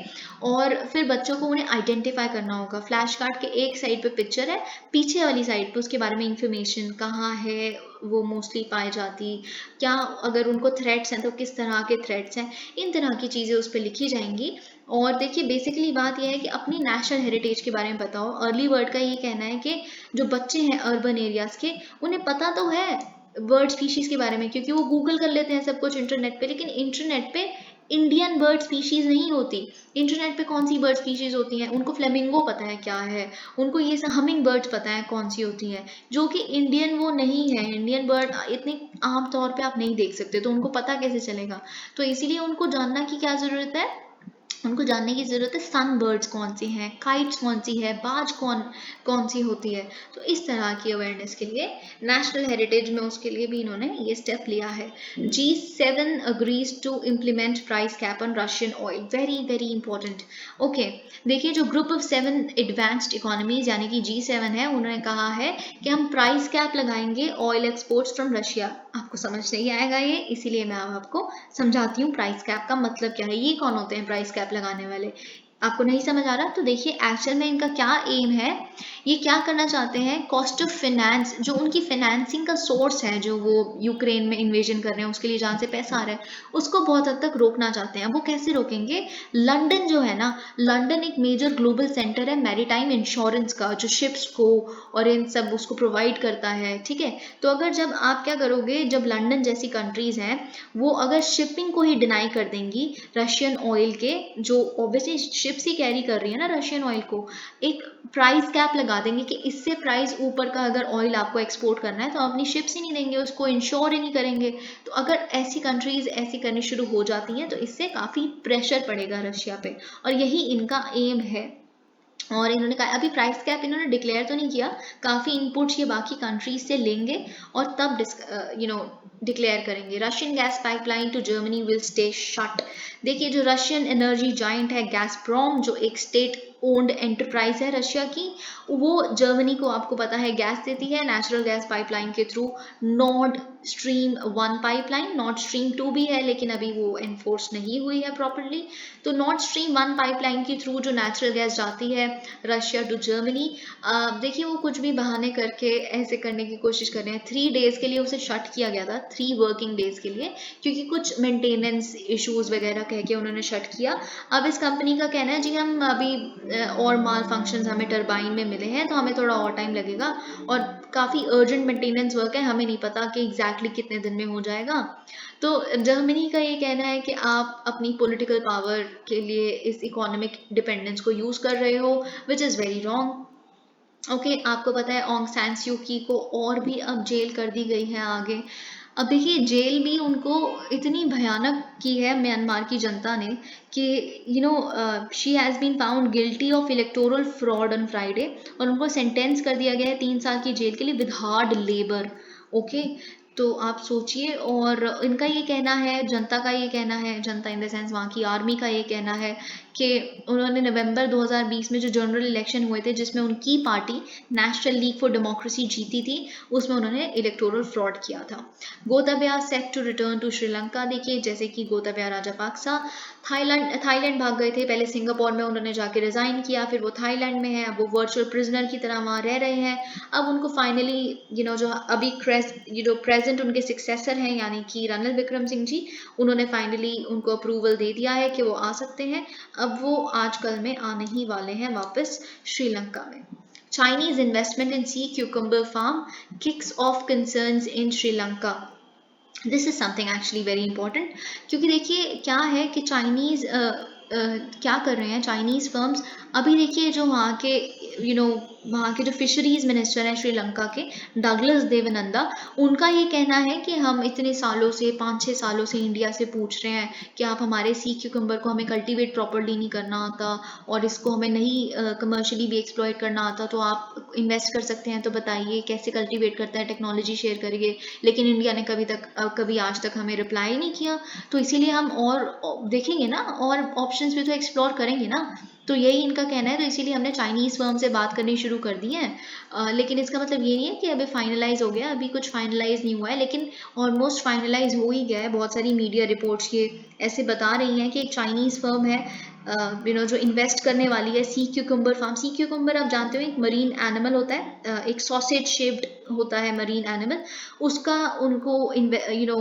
और फिर बच्चों को उन्हें आइडेंटिफाई करना होगा। फ्लैश कार्ड के एक साइड पे पिक्चर है, पीछे वाली साइड पे उसके बारे में इंफॉर्मेशन, कहाँ है वो मोस्टली पाई जाती, क्या अगर उनको थ्रेट्स हैं तो किस तरह के थ्रेट्स हैं, इन तरह की चीज़ें उस पर लिखी जाएंगी। और देखिए बेसिकली बात यह है कि अपनी नेशनल हेरिटेज के बारे में बताओ। अर्ली बर्ड का ये कहना है कि जो बच्चे हैं अर्बन एरियाज के, उन्हें पता तो है बर्ड स्पीशीज के बारे में क्योंकि वो गूगल कर लेते हैं सब कुछ इंटरनेट पे, लेकिन इंटरनेट पे इंडियन बर्ड स्पीशीज नहीं होती। इंटरनेट पे कौन सी बर्ड स्पीशीज होती हैं, उनको फ्लेमिंगो पता है क्या है, उनको ये सब हमिंग बर्ड्स पता है कौन सी होती हैं, जो कि इंडियन वो नहीं है। इंडियन बर्ड इतने आम तौर पे आप नहीं देख सकते, तो उनको पता कैसे चलेगा। तो इसीलिए उनको जानना की क्या जरूरत है, उनको जानने की ज़रूरत है सन बर्ड्स कौन सी हैं, काइट्स कौन सी है, बाज कौन कौन सी होती है। तो इस तरह की अवेयरनेस के लिए नेशनल हेरिटेज में उसके लिए भी इन्होंने ये स्टेप लिया है। G7 agrees to implement price cap on Russian oil, very very important. Okay, देखिए जो ग्रुप ऑफ 7 एडवांस्ड इकोनॉमीज यानी कि G7 है, उन्होंने कहा है कि हम प्राइस कैप लगाएंगे ऑयल एक्सपोर्ट्स फ्रॉम रशिया। आपको समझ नहीं आएगा ये, इसीलिए मैं अब आपको समझाती हूँ प्राइस कैप का मतलब क्या है, ये कौन होते हैं प्राइस कैप लगाने वाले। आपको नहीं समझ आ रहा तो देखिए एक्चुअल में इनका क्या एम है। ये क्या करना चाहते हैं, कॉस्ट ऑफ फिनेंस, जो उनकी फिनेंसिंग का सोर्स है, जो वो यूक्रेन में इन्वेजन कर रहे हैं उसके लिए जहाँ से पैसा आ रहा है, उसको बहुत हद तक रोकना चाहते हैं। वो कैसे रोकेंगे, लंदन जो है ना, लंदन एक मेजर ग्लोबल सेंटर है मैरीटाइम इंश्योरेंस का, जो शिप्स को और इन सब उसको प्रोवाइड करता है, ठीक है। तो अगर जब आप क्या करोगे, जब लंदन जैसी कंट्रीज हैं वो अगर शिपिंग को ही डिनाई कर देंगी रशियन ऑयल के, जो ऑब्वियसली शिप्स ही कैरी कर रही है ना रशियन ऑयल को, एक प्राइस कैप लगा देंगे कि इससे प्राइस ऊपर का अगर ऑयल आपको एक्सपोर्ट करना है तो अपनी शिप्स ही नहीं देंगे, उसको इंश्योर ही नहीं करेंगे। तो अगर ऐसी कंट्रीज ऐसी करनी शुरू हो जाती हैं तो इससे काफ़ी प्रेशर पड़ेगा रशिया पे, और यही इनका एम है। और इन्होंने कहा अभी प्राइस कैप इन्होंने डिक्लेयर तो नहीं किया, काफ़ी इनपुट्स ये बाकी कंट्रीज से लेंगे और तब डिक्लेयर करेंगे। Russian gas pipeline to Germany will stay shut. देखिए जो रशियन एनर्जी जाइंट है गैसप्रोम, जो एक स्टेट ओन्ड एंटरप्राइज है रशिया की, वो जर्मनी को आपको पता है गैस देती है नेचुरल गैस पाइपलाइन के through. Nord stream 1 pipeline, Nord stream 2 भी है लेकिन अभी वो एनफोर्स नहीं हुई है प्रॉपरली। तो नॉर्ड स्ट्रीम 1 पाइपलाइन के थ्रू जो नेचुरल गैस जाती है रशिया टू जर्मनी, देखिए वो कुछ भी बहाने करके ऐसे करने की कोशिश कर रहे हैं। 3 डेज के लिए उसे शट किया गया था, 3 वर्किंग डेज के लिए, क्योंकि कुछ मेंटेनेंस इश्यूज वगैरह कह के उन्होंने शट किया। अब इस कंपनी का कहना है जी हम अभी और माल फंक्शंस हमें टरबाइन में मिले हैं तो हमें थोड़ा और टाइम लगेगा और काफ़ी अर्जेंट मेंटेनेंस वर्क है, हमें नहीं पता कि एग्जैक्टली कितने दिन में हो जाएगा। तो जर्मनी का ये कहना है कि आप अपनी पॉलिटिकल पावर के लिए इस इकोनॉमिक डिपेंडेंस को यूज़ कर रहे हो, which is very wrong. Okay, आपको पता है ऑन्ग सैन स्यू की को और भी अब जेल कर दी गई है आगे। अब देखिए जेल भी उनको इतनी भयानक की है म्यांमार की जनता ने कि she has been found guilty of electoral fraud on Friday, और उनको सेंटेंस कर दिया गया है 3 साल की जेल के लिए विद हार्ड लेबर। ओके, तो आप सोचिए। और इनका ये कहना है, जनता का ये कहना है, जनता इन द सेंस वहाँ की आर्मी का ये कहना है कि उन्होंने नवंबर 2020 में जो जनरल इलेक्शन हुए थे जिसमें उनकी party national league for democracy जीती थी, उसमें उन्होंने इलेक्टोरल फ्रॉड किया था। Gotabaya set to return to Sri Lanka. देखिए जैसे कि गोताबया राजापाक्सा थाईलैंड भाग गए थे, पहले सिंगापुर में उन्होंने जाके रिजाइन किया, फिर वो थाईलैंड में है, अब वो वर्चुअल प्रिजनर की तरह वहाँ रह रहे हैं। अब उनको फाइनली जो अभी प्रेजेंट उनके सक्सेसर हैं यानी कि रणिल विक्रमसिंघे जी, उन्होंने फाइनली उनको अप्रूवल दे दिया है कि वो आ सकते हैं। अब वो आजकल में आने ही वाले हैं वापस श्रीलंका में। Chinese investment in sea cucumber farm kicks off concerns in Sri Lanka. This is something actually very important, क्योंकि देखिए क्या है कि चाइनीज़ क्या कर रहे हैं चाइनीज़ फर्म्स। अभी देखिए जो वहाँ के वहाँ के जो फिशरीज मिनिस्टर हैं श्रीलंका के, डगलस देवनंदा, उनका ये कहना है कि हम इतने सालों से 5-6 सालों से इंडिया से पूछ रहे हैं कि आप हमारे सी क्यूकम्बर को हमें कल्टीवेट प्रॉपरली नहीं करना आता और इसको हमें नहीं कमर्शियली भी एक्सप्लॉइट करना आता, तो आप इन्वेस्ट कर सकते हैं तो बताइए कैसे कल्टीवेट करता है, टेक्नोलॉजी शेयर करिए। लेकिन इंडिया ने कभी आज तक हमें रिप्लाई नहीं किया। तो इसीलिए हम और देखेंगे ना, और ऑप्शंस भी तो एक्सप्लोर करेंगे ना। तो यही इनका कहना है, तो इसीलिए हमने चाइनीज़ फर्म से बात करनी शुरू कर दी है। लेकिन इसका मतलब ये नहीं है कि अभी फाइनलाइज हो गया, अभी कुछ फाइनलाइज नहीं हुआ है, लेकिन ऑलमोस्ट फाइनलाइज हो ही गया है। बहुत सारी मीडिया रिपोर्ट्स ये ऐसे बता रही हैं कि एक चाइनीज़ फर्म है जो इन्वेस्ट करने वाली है सी क्यूकम्बर फार्म। सी क्यूकम्बर आप जानते हो एक मरीन एनिमल होता है, एक सॉसेज शेप्ड होता है मरीन एनिमल, उसका उनको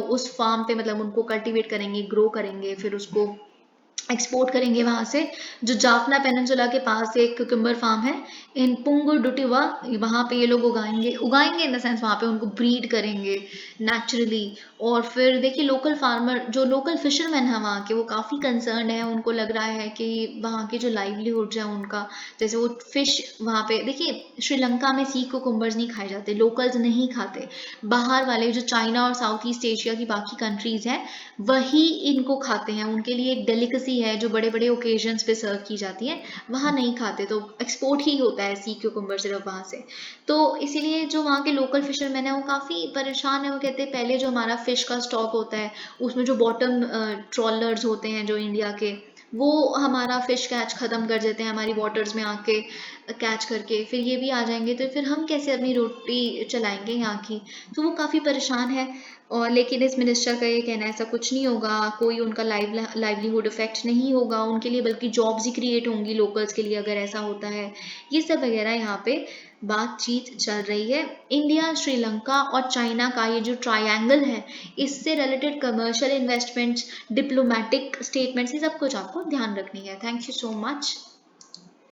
उस फार्म पे मतलब उनको कल्टीवेट करेंगे, ग्रो करेंगे, फिर उसको एक्सपोर्ट करेंगे वहाँ से। जो जाफना पेनिनसुला के पास एक क्यूकम्बर फार्म है इन पुंगुडुटिवा, वहाँ पे ये लोग उगाएंगे इन द सेंस वहाँ पे उनको ब्रीड करेंगे नेचुरली। और फिर देखिए लोकल फार्मर, जो लोकल फिशरमैन है वहाँ के, वो काफ़ी कंसर्न है, उनको लग रहा है कि वहाँ के जो लाइवलीहुड है उनका, जैसे वो फिश वहाँ पे, देखिए श्रीलंका में सी कुकुम्बर्स नहीं खाए जाते, लोकल्स नहीं खाते, बाहर वाले जो चाइना और साउथ ईस्ट एशिया की बाकी कंट्रीज हैं वही इनको खाते हैं। उनके लिए एक डेलिकेसी है जो बड़े बड़े ओकेजन्स पे सर्व की जाती है, वहाँ नहीं खाते, तो एक्सपोर्ट ही होता है सी क्यूकम्बर सिर्फ वहाँ से। तो इसीलिए जो वहाँ के लोकल फिशरमैन है वो काफ़ी परेशान है। वो कहते हैं पहले जो हमारा फिश का स्टॉक होता है उसमें जो बॉटम ट्रॉलर्स होते हैं जो इंडिया के, वो हमारा फिश कैच ख़त्म कर देते हैं हमारी वाटर्स में आके कैच करके, फिर ये भी आ जाएंगे तो फिर हम कैसे अपनी रोटी चलाएंगे यहाँ की। तो वो काफ़ी परेशान है। और लेकिन इस मिनिस्टर का ये कहना है ऐसा कुछ नहीं होगा, कोई उनका लाइवलीहुड इफेक्ट नहीं होगा उनके लिए, बल्कि जॉब्स ही क्रिएट होंगी लोकल्स के लिए अगर ऐसा होता है। ये सब वगैरह यहाँ पे बातचीत चल रही है। इंडिया, श्रीलंका और चाइना का ये जो ट्रायंगल है, इससे related commercial investments, diplomatic statements, ये सब कुछ आपको ध्यान रखनी है। Thank you so much.